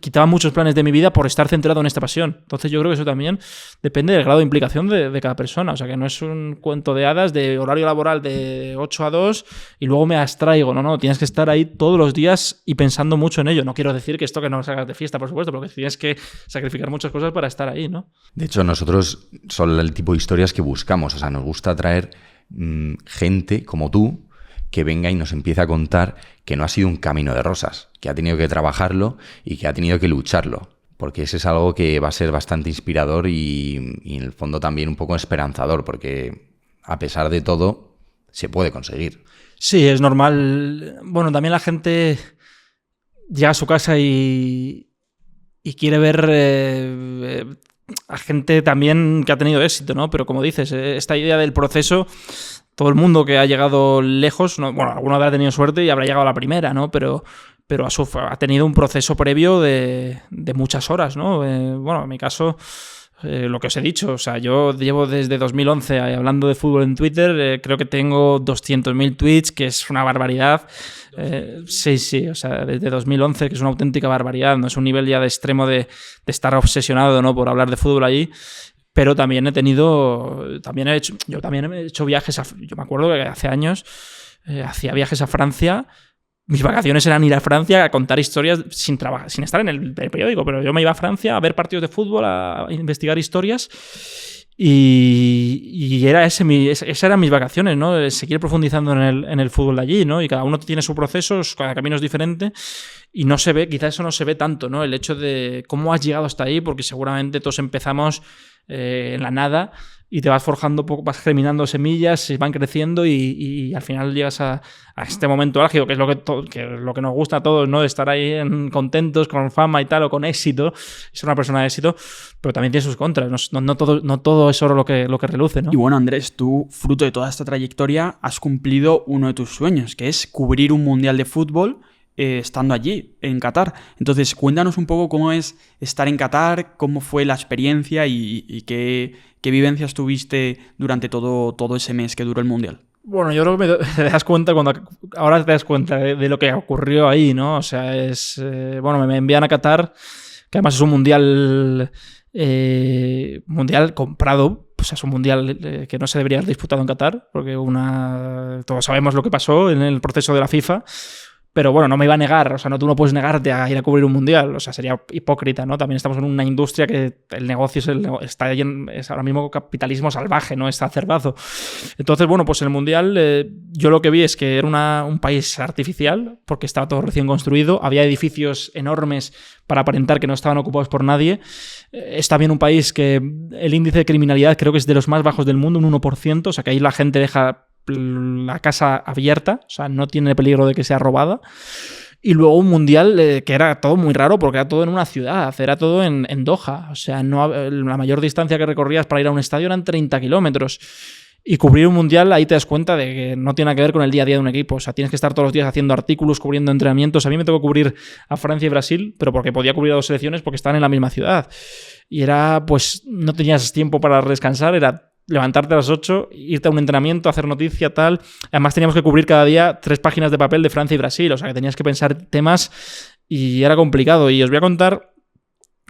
Quitaba muchos planes de mi vida por estar centrado en esta pasión. Entonces yo creo que eso también depende del grado de implicación de cada persona. O sea, que no es un cuento de hadas de horario laboral de 8 a 2 y luego me abstraigo. No, tienes que estar ahí todos los días y pensando mucho en ello. No quiero decir que esto que no salgas de fiesta, por supuesto, porque tienes que sacrificar muchas cosas para estar ahí, ¿no? De hecho, nosotros son el tipo de historias que buscamos. O sea, nos gusta traer gente como tú que venga y nos empiece a contar que no ha sido un camino de rosas, que ha tenido que trabajarlo y que ha tenido que lucharlo, porque ese es algo que va a ser bastante inspirador y en el fondo también un poco esperanzador, porque a pesar de todo se puede conseguir. Sí, es normal. Bueno, también la gente llega a su casa y quiere ver a gente también que ha tenido éxito, ¿no? Pero como dices, esta idea del proceso, todo el mundo que ha llegado lejos, ¿no? Bueno, alguno habrá tenido suerte y habrá llegado a la primera, ¿no? Pero ha tenido un proceso previo de muchas horas, ¿no? Bueno, en mi caso, lo que os he dicho, o sea, yo llevo desde 2011 hablando de fútbol en Twitter, creo que tengo 200.000 tweets, que es una barbaridad. Sí, o sea, desde 2011, que es una auténtica barbaridad, no es un nivel ya de extremo de estar obsesionado, ¿no? Por hablar de fútbol allí, pero también yo también he hecho viajes, yo me acuerdo que hace años hacía viajes a Francia. Mis vacaciones eran ir a Francia a contar historias sin estar en el periódico, pero yo me iba a Francia a ver partidos de fútbol, a investigar historias. Y esas eran mis vacaciones, ¿no? Seguir profundizando en el fútbol de allí, ¿no? Y cada uno tiene su proceso, cada camino es diferente y no se ve, quizás eso no se ve tanto, ¿no? El hecho de cómo has llegado hasta ahí, porque seguramente todos empezamos en la nada y te vas forjando, vas germinando semillas, se van creciendo y al final llegas a este momento álgido, que es lo que nos gusta a todos, ¿no? De estar ahí contentos, con fama y tal, o con éxito, ser una persona de éxito, pero también tiene sus contras, no todo es oro lo que reluce, ¿no? Y bueno, Andrés, tú, fruto de toda esta trayectoria, has cumplido uno de tus sueños, que es cubrir un mundial de fútbol estando allí, en Qatar. Entonces, cuéntanos un poco cómo es estar en Qatar, cómo fue la experiencia y qué vivencias tuviste durante todo ese mes que duró el mundial. Bueno, yo creo que te das cuenta ahora te das cuenta de lo que ocurrió ahí, ¿no? O sea, bueno, me envían a Qatar, que además es un mundial comprado. O sea, es un mundial que no se debería haber disputado en Qatar, porque todos sabemos lo que pasó en el proceso de la FIFA. Pero bueno, no me iba a negar, o sea, no, tú no puedes negarte a ir a cubrir un mundial, o sea, sería hipócrita, ¿no? También estamos en una industria que el negocio es ahora mismo capitalismo salvaje, ¿no? Está cerrazo. Entonces, bueno, pues el mundial yo lo que vi es que era un país artificial, porque estaba todo recién construido, había edificios enormes para aparentar que no estaban ocupados por nadie. Es también un país que el índice de criminalidad creo que es de los más bajos del mundo, un 1%, o sea, que ahí la gente deja la casa abierta, o sea, no tiene peligro de que sea robada. Y luego un mundial que era todo muy raro porque era todo en una ciudad, era todo en Doha, o sea, la mayor distancia que recorrías para ir a un estadio eran 30 kilómetros. Y cubrir un mundial, ahí te das cuenta de que no tiene nada que ver con el día a día de un equipo. O sea, tienes que estar todos los días haciendo artículos, cubriendo entrenamientos. A mí me tocó cubrir a Francia y Brasil, pero porque podía cubrir a dos selecciones porque estaban en la misma ciudad. Y era, pues, no tenías tiempo para descansar, era levantarte a las 8, irte a un entrenamiento, hacer noticia, tal. Además teníamos que cubrir cada día 3 páginas de papel de Francia y Brasil, o sea que tenías que pensar temas y era complicado. Y os voy a contar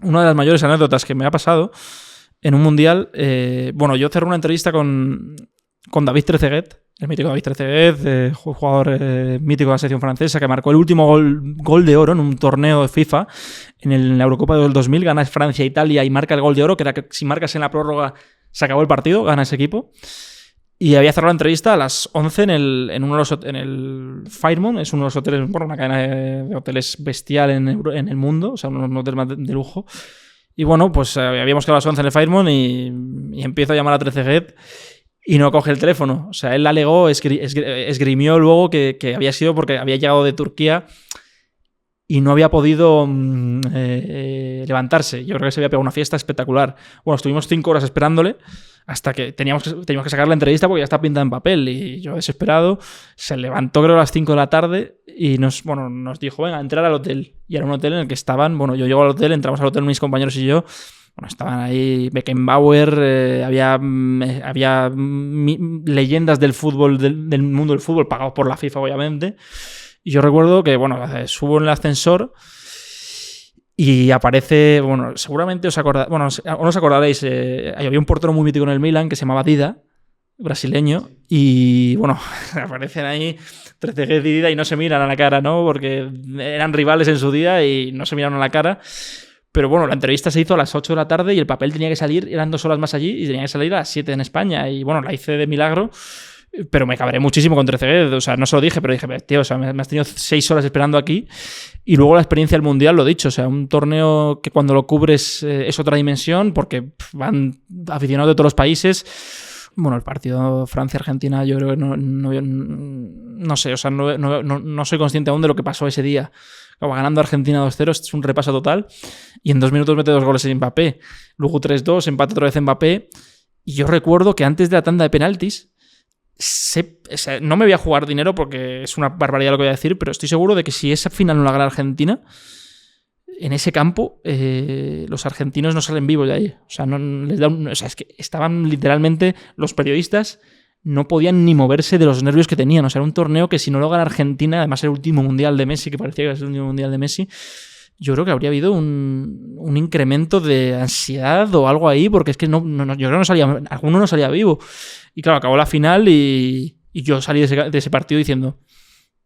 una de las mayores anécdotas que me ha pasado en un mundial. Bueno, yo cerré una entrevista con David Trezeguet, el mítico David Trezeguet, jugador mítico de la selección francesa, que marcó el último gol de oro en un torneo de FIFA en la Eurocopa del 2000, gana Francia-Italia y marca el gol de oro, que era que si marcas en la prórroga se acabó el partido, gana ese equipo. Y había cerrado la entrevista a las 11 en el Fairmont, es uno de los hoteles, bueno, una cadena de hoteles bestial en el mundo, o sea, unos hoteles más de lujo. Y bueno, pues habíamos quedado a las 11 en el Fairmont y empiezo a llamar a Trezeguet y no coge el teléfono. O sea, él alegó, esgrimió luego que había sido porque había llegado de Turquía y no había podido levantarse. Yo creo que se había pegado una fiesta espectacular. Bueno, estuvimos 5 horas esperándole hasta que teníamos que sacar la entrevista porque ya está pintada en papel. Y yo, desesperado, se levantó creo a las 5 de la tarde y nos dijo, venga, entrar al hotel. Y era un hotel en el que estaban, bueno, yo llego al hotel, entramos al hotel mis compañeros y yo. Bueno, estaban ahí Beckenbauer, había leyendas del fútbol, del mundo del fútbol, pagados por la FIFA, obviamente. Y yo recuerdo que, bueno, subo en el ascensor y aparece, bueno, seguramente os acordaréis, había un portero muy mítico en el Milan que se llamaba Dida, brasileño, y bueno, aparecen ahí Trezeguet y Dida y no se miran a la cara, ¿no? Porque eran rivales en su día y no se miraron a la cara. Pero bueno, la entrevista se hizo a las 8 de la tarde y el papel tenía que salir, eran 2 horas más allí y tenía que salir a las 7 en España. Y bueno, la hice de milagro. Pero me cabré muchísimo con Trezeguet, o sea, no se lo dije, pero dije, tío, o sea, me has tenido 6 horas esperando aquí. Y luego la experiencia del Mundial, lo dicho, o sea, un torneo que cuando lo cubres es otra dimensión, porque van aficionados de todos los países. Bueno, el partido Francia-Argentina, yo creo que no sé, o sea, no soy consciente aún de lo que pasó ese día. Acaba ganando Argentina 2-0, es un repaso total. Y en 2 minutos mete 2 goles en Mbappé. Luego 3-2, empate otra vez en Mbappé. Y yo recuerdo que antes de la tanda de penaltis, no me voy a jugar dinero porque es una barbaridad lo que voy a decir, pero estoy seguro de que si esa final no la gana Argentina, en ese campo los argentinos no salen vivos de ahí. O sea, es que estaban literalmente los periodistas no podían ni moverse de los nervios que tenían. O sea, era un torneo que si no lo gana Argentina, además el último mundial de Messi, que parecía que iba a ser el último mundial de Messi, yo creo que habría habido un incremento de ansiedad o algo ahí, porque es que yo creo que alguno no salía vivo. Y claro, acabó la final y yo salí de ese partido diciendo,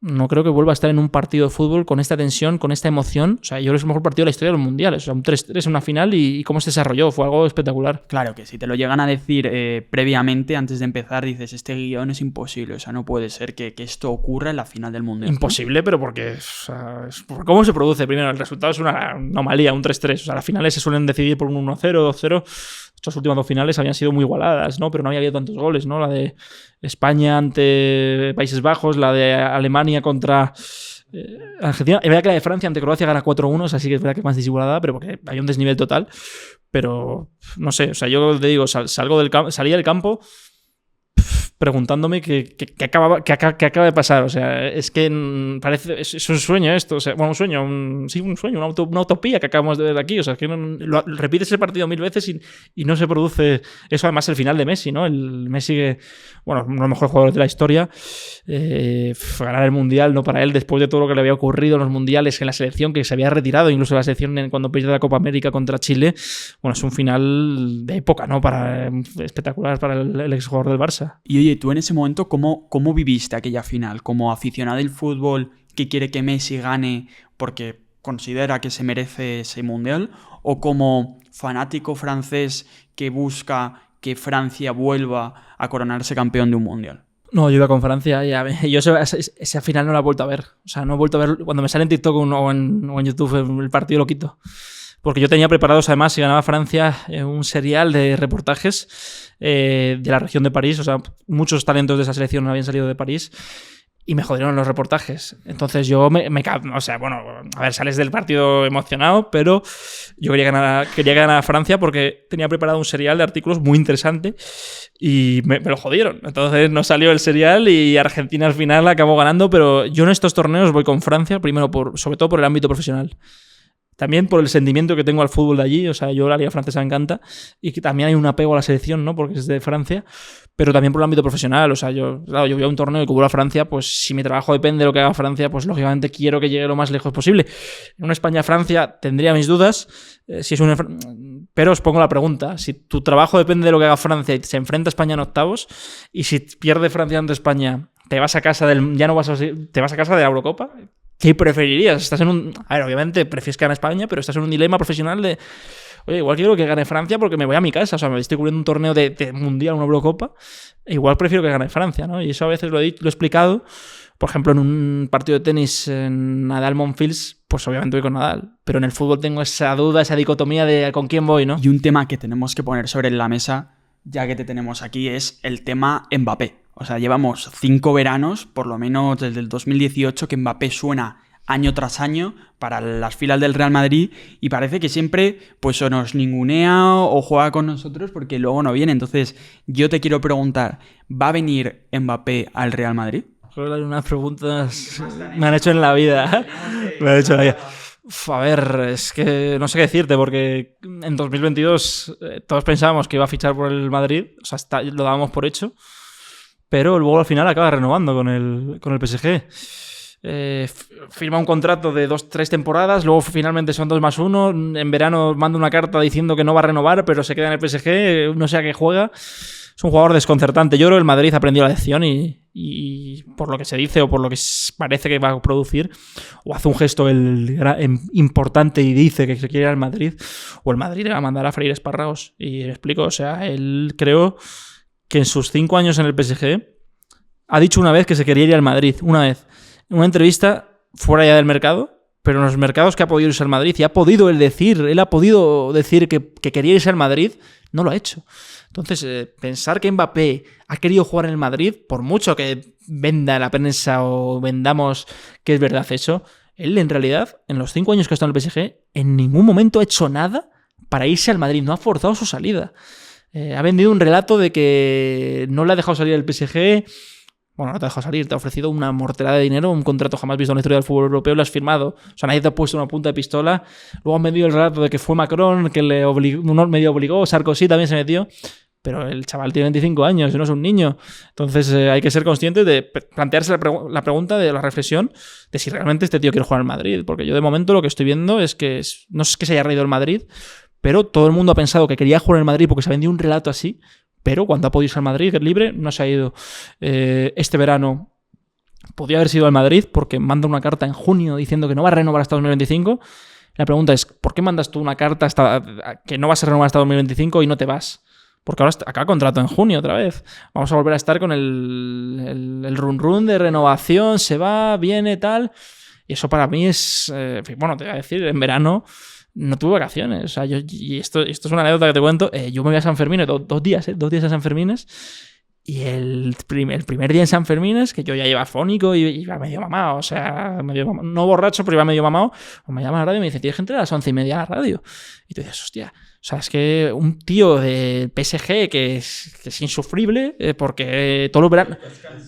no creo que vuelva a estar en un partido de fútbol con esta tensión, con esta emoción. O sea, yo creo que es el mejor partido de la historia de los mundiales. O sea, un 3-3 en una final y cómo se desarrolló. Fue algo espectacular. Claro que si te lo llegan a decir previamente, antes de empezar, dices, este guión es imposible. O sea, no puede ser que esto ocurra en la final del mundial. Imposible, pero porque... O sea, ¿cómo se produce? Primero, el resultado es una anomalía, un 3-3. O sea, las finales se suelen decidir por un 1-0, 2-0... Estas últimas 2 finales habían sido muy igualadas, ¿no? Pero no había habido tantos goles, ¿no? La de España ante Países Bajos, la de Alemania contra Argentina. Es verdad que la de Francia ante Croacia gana 4-1, o sea, sí que es verdad que es más desigualada, pero porque hay un desnivel total. Pero, no sé, o sea, yo te digo, salí del campo preguntándome qué acaba de pasar. O sea, es que parece... Es un sueño esto. O sea, bueno, un sueño, una utopía que acabamos de ver aquí. O sea, es que repites ese partido 1000 veces y no se produce eso. Además, el final de Messi, ¿no? El Messi que, bueno, uno de los mejores jugadores de la historia, ganar el Mundial, ¿no? Para él, después de todo lo que le había ocurrido en los Mundiales, en la selección, que se había retirado, incluso la selección cuando pierde la Copa América contra Chile. Bueno, es un final de época, ¿no? Espectacular para el exjugador del Barça. Y oye, tú en ese momento, ¿cómo viviste aquella final? Como aficionado del fútbol que quiere que Messi gane porque considera que se merece ese mundial, o como fanático francés que busca que Francia vuelva a coronarse campeón de un mundial? No, yo iba con Francia y yo ese final no lo he vuelto a ver. O sea, no he vuelto a ver. Cuando me sale en TikTok o en YouTube el partido lo quito. Porque yo tenía preparados, además, si ganaba Francia, un serial de reportajes de la región de París. O sea, muchos talentos de esa selección habían salido de París y me jodieron los reportajes. Entonces yo o sea, bueno, a ver, sales del partido emocionado, pero yo quería ganar a Francia porque tenía preparado un serial de artículos muy interesante y me lo jodieron. Entonces no salió el serial y Argentina al final acabó ganando, pero yo en estos torneos voy con Francia, primero sobre todo por el ámbito profesional. También por el sentimiento que tengo al fútbol de allí, o sea, yo la liga francesa me encanta y que también hay un apego a la selección, ¿no? Porque es de Francia, pero también por el ámbito profesional, o sea, yo voy a un torneo y cubro a Francia, pues si mi trabajo depende de lo que haga Francia, pues lógicamente quiero que llegue lo más lejos posible. En una España-Francia tendría mis dudas, pero os pongo la pregunta, si tu trabajo depende de lo que haga Francia y se enfrenta a España en octavos, y si pierde Francia ante España, te vas a casa te vas a casa de la Eurocopa. ¿Qué preferirías? Estás en un... A ver, obviamente prefieres que gane España, pero estás en un dilema profesional de... Oye, igual quiero que gane Francia porque me voy a mi casa. O sea, me estoy cubriendo un torneo de mundial, una Eurocopa. Igual prefiero que gane Francia, ¿no? Y eso a veces lo he explicado. Por ejemplo, en un partido de tenis en Nadal-Monfils, pues obviamente voy con Nadal. Pero en el fútbol tengo esa duda, esa dicotomía de con quién voy, ¿no? Y un tema que tenemos que poner sobre la mesa, ya que te tenemos aquí, es el tema Mbappé. O sea, llevamos 5 veranos, por lo menos desde el 2018, que Mbappé suena año tras año para las filas del Real Madrid y parece que siempre pues o nos ningunea o juega con nosotros porque luego no viene. Entonces, yo te quiero preguntar, ¿va a venir Mbappé al Real Madrid? Unas preguntas me han hecho en la vida. Me han hecho en la vida. A ver, es que no sé qué decirte porque en 2022 todos pensábamos que iba a fichar por el Madrid, o sea, lo dábamos por hecho. Pero luego al final acaba renovando con el PSG. Firma un contrato de 2-3 temporadas, luego finalmente son 2+1. En verano manda una carta diciendo que no va a renovar, pero se queda en el PSG, no sé a qué juega. Es un jugador desconcertante. Yo creo que el Madrid ha aprendido la lección y por lo que se dice o por lo que parece que va a producir, o hace un gesto importante y dice que se quiere ir al Madrid, o el Madrid le va a mandar a freír espárragos. Y me explico, o sea, él creo que en sus 5 años en el PSG ha dicho una vez que se quería ir al Madrid, una vez, en una entrevista fuera ya del mercado, pero en los mercados que ha podido irse al Madrid y ha podido él ha podido decir que quería irse al Madrid, no lo ha hecho. Entonces, pensar que Mbappé ha querido jugar en el Madrid, por mucho que venda la prensa o vendamos que es verdad eso, él en realidad, en los 5 años que ha estado en el PSG, en ningún momento ha hecho nada para irse al Madrid, no ha forzado su salida. Ha vendido un relato de que no le ha dejado salir el PSG. Bueno, no te ha dejado salir, te ha ofrecido una morterada de dinero, un contrato jamás visto en la historia del fútbol europeo, lo has firmado. O sea, nadie te ha puesto una punta de pistola. Luego han vendido el relato de que fue Macron, que medio obligó, Sarkozy también se metió. Pero el chaval tiene 25 años y no es un niño. Entonces hay que ser conscientes de plantearse la pregunta de la reflexión de si realmente este tío quiere jugar al Madrid. Porque yo de momento lo que estoy viendo es que no es que se haya reído el Madrid, pero todo el mundo ha pensado que quería jugar en el Madrid porque se ha vendido un relato así, pero cuando ha podido irse al Madrid, que es libre, no se ha ido. Este verano podía haber sido al Madrid porque manda una carta en junio diciendo que no va a renovar hasta 2025. La pregunta es, ¿por qué mandas tú una carta que no vas a renovar hasta 2025 y no te vas? Porque ahora acaba contrato en junio otra vez. Vamos a volver a estar con el run de renovación, se va, viene, tal. Y eso para mí es... bueno, te voy a decir, en verano no tuve vacaciones. O sea, y esto es una anécdota que te cuento. Yo me voy a San Fermín, 2 días a San Fermines. Y el primer día en San Fermines, que yo ya iba afónico y iba medio mamado, o sea, no borracho, pero iba medio mamado, me llama a la radio y me dice, tienes que entrar a las 11:30 a la radio. Y tú dices, hostia, o sea, es que un tío del PSG que es insufrible, porque todo lo verano...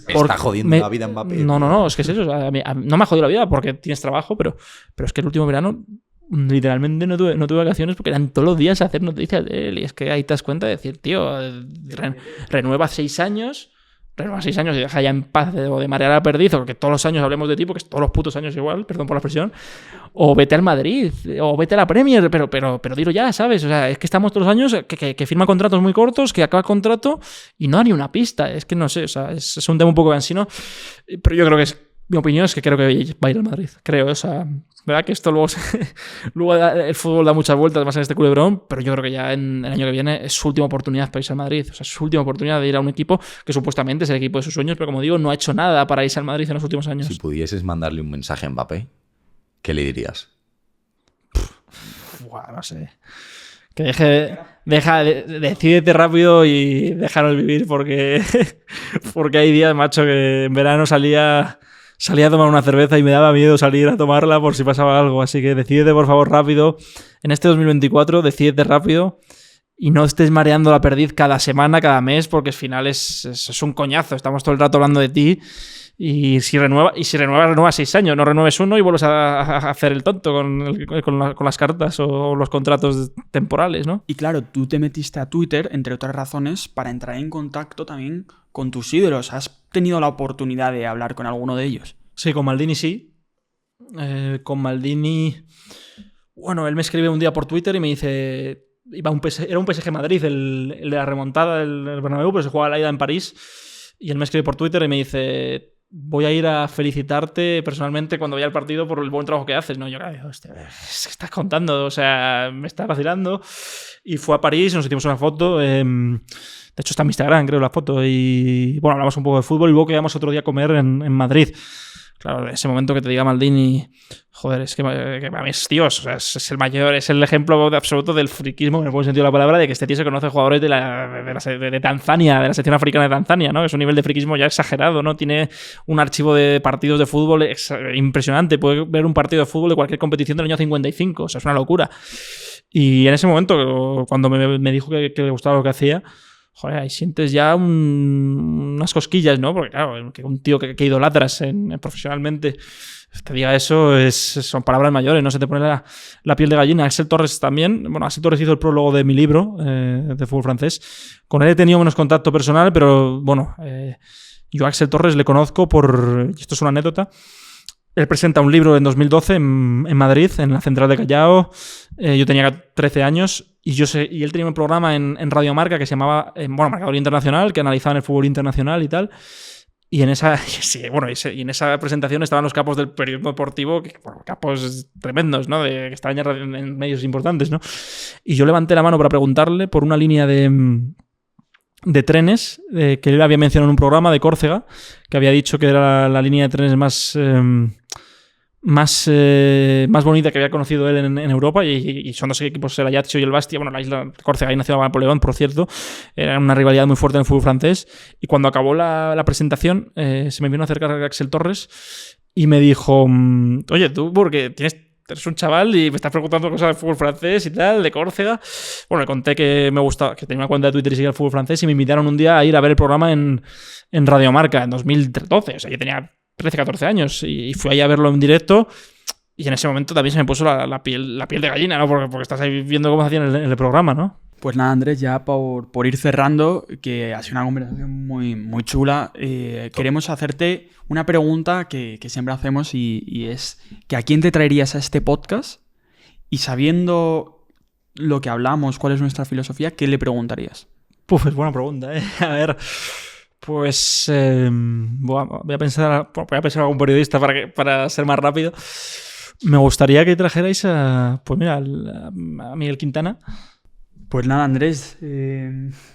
Está jodiendo la vida en Mbappé. No, es que es eso. O sea, no me ha jodido la vida porque tienes trabajo, pero es que el último verano literalmente no tuve vacaciones porque eran todos los días a hacer noticias de él. Y es que ahí te das cuenta de decir, tío, renueva 6 años y deja ya en paz de marear a la perdiz, o que todos los años hablemos de ti, porque es todos los putos años igual, perdón por la expresión, o vete al Madrid, o vete a la Premier, pero dilo ya, ¿sabes? O sea, es que estamos todos los años que firma contratos muy cortos, que acaba contrato y no hay ni una pista. Es que no sé, o sea, es un tema un poco cansino, pero yo creo que Mi opinión es que creo que va a ir al Madrid. Creo, o sea, verdad que esto luego el fútbol da muchas vueltas más en este culebrón, pero yo creo que ya en el año que viene es su última oportunidad para irse al Madrid. O sea, es su última oportunidad de ir a un equipo que supuestamente es el equipo de sus sueños, pero como digo, no ha hecho nada para irse al Madrid en los últimos años. Si pudieses mandarle un mensaje a Mbappé, ¿qué le dirías? Buah, no sé. Que decídete rápido y déjanos vivir porque hay días, macho, que en verano salía a tomar una cerveza y me daba miedo salir a tomarla por si pasaba algo. Así que decídete, por favor, rápido. En este 2024, decídete rápido y no estés mareando la perdiz cada semana, cada mes, porque al final es un coñazo. Estamos todo el rato hablando de ti. Y si renuevas 6 años, no renueves uno y vuelves a hacer el tonto con las cartas o los contratos temporales, ¿no? Y claro, tú te metiste a Twitter, entre otras razones, para entrar en contacto también con tus ídolos. ¿Has tenido la oportunidad de hablar con alguno de ellos? Sí, con Maldini sí. Con Maldini... Bueno, él me escribe un día por Twitter y me dice... Era un PSG Madrid, el de la remontada del Bernabéu, pero se jugaba la ida en París. Y él me escribe por Twitter y me dice... Voy a ir a felicitarte personalmente cuando vaya al partido por el buen trabajo que haces, ¿no? Yo, hostia, ¿qué estás contando? O sea, me estás vacilando. Y fue a París, nos hicimos una foto. De hecho, está en mi Instagram, creo, la foto. Y bueno, hablamos un poco de fútbol y luego quedamos otro día a comer en Madrid. Claro, ese momento que te diga Maldini, joder, es que para mí es Dios, o sea, es el mayor, es el ejemplo absoluto del friquismo, en el buen sentido de la palabra, de que este tío se conoce jugadores de Tanzania, de la sección africana de Tanzania, ¿no? Es un nivel de friquismo ya exagerado, ¿no? Tiene un archivo de partidos de fútbol impresionante, puede ver un partido de fútbol de cualquier competición del año 55, o sea, es una locura. Y en ese momento, cuando me dijo que le gustaba lo que hacía, joder, ahí sientes ya unas cosquillas, ¿no? Porque claro, que un tío que idolatras profesionalmente te diga eso son palabras mayores, no se te pone la piel de gallina. Axel Torres también. Bueno, Axel Torres hizo el prólogo de mi libro de fútbol francés. Con él he tenido menos contacto personal, pero bueno, yo a Axel Torres le conozco y esto es una anécdota. Él presenta un libro en 2012 en Madrid, en la Central de Callao. Yo tenía 13 años y él tenía un programa en Radio Marca que se llamaba Marcador Internacional, que analizaban el fútbol internacional y tal. Y en esa presentación estaban los capos del periodismo deportivo, capos tremendos, ¿no? Que estaban ya en medios importantes, ¿no? Y yo levanté la mano para preguntarle por una línea de trenes que él había mencionado en un programa de Córcega, que había dicho que era la línea de trenes más bonita que había conocido él en Europa, y son dos equipos, el Ajaccio y el Bastia. Bueno, la isla de Córcega, ahí nació Napoleón, por cierto. Era una rivalidad muy fuerte en el fútbol francés. Y cuando acabó la presentación, se me vino a acercar a Axel Torres y me dijo: oye, tú, porque eres un chaval y me estás preguntando cosas de fútbol francés y tal, de Córcega. Bueno, le conté que me gustaba, que tenía una cuenta de Twitter y seguía el fútbol francés, y me invitaron un día a ir a ver el programa en Radio Marca en 2012. O sea, yo tenía 13, 14 años y fui ahí a verlo en directo, y en ese momento también se me puso la piel de gallina, ¿no? Porque estás ahí viendo cómo se hacía en el programa, ¿no? Pues nada, Andrés, ya por ir cerrando, que ha sido una conversación muy, muy chula, queremos hacerte una pregunta que siempre hacemos, y es que ¿a quién te traerías a este podcast? Y sabiendo lo que hablamos, cuál es nuestra filosofía, ¿qué le preguntarías? Es buena pregunta, ¿eh? A ver, pues voy a pensar en algún periodista para ser más rápido. Me gustaría que trajerais a Miguel Quintana. Pues nada, Andrés,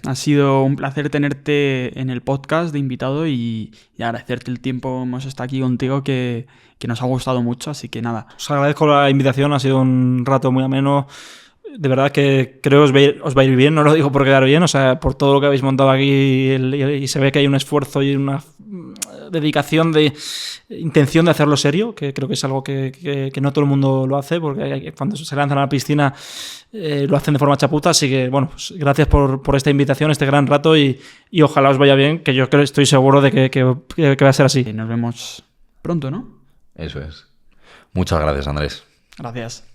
ha sido un placer tenerte en el podcast de invitado y agradecerte el tiempo. Hemos estado aquí contigo, que nos ha gustado mucho, así que nada. Os agradezco la invitación, ha sido un rato muy ameno. De verdad que creo que os va a ir bien, no lo digo por quedar bien, o sea, por todo lo que habéis montado aquí, y se ve que hay un esfuerzo y una dedicación, de intención de hacerlo serio, que creo que es algo que no todo el mundo lo hace, porque cuando se lanzan a la piscina lo hacen de forma chapuza. Así que, bueno, pues gracias por esta invitación, este gran rato, y ojalá os vaya bien, que yo estoy seguro de que va a ser así. Nos vemos pronto, ¿no? Eso es. Muchas gracias, Andrés. Gracias.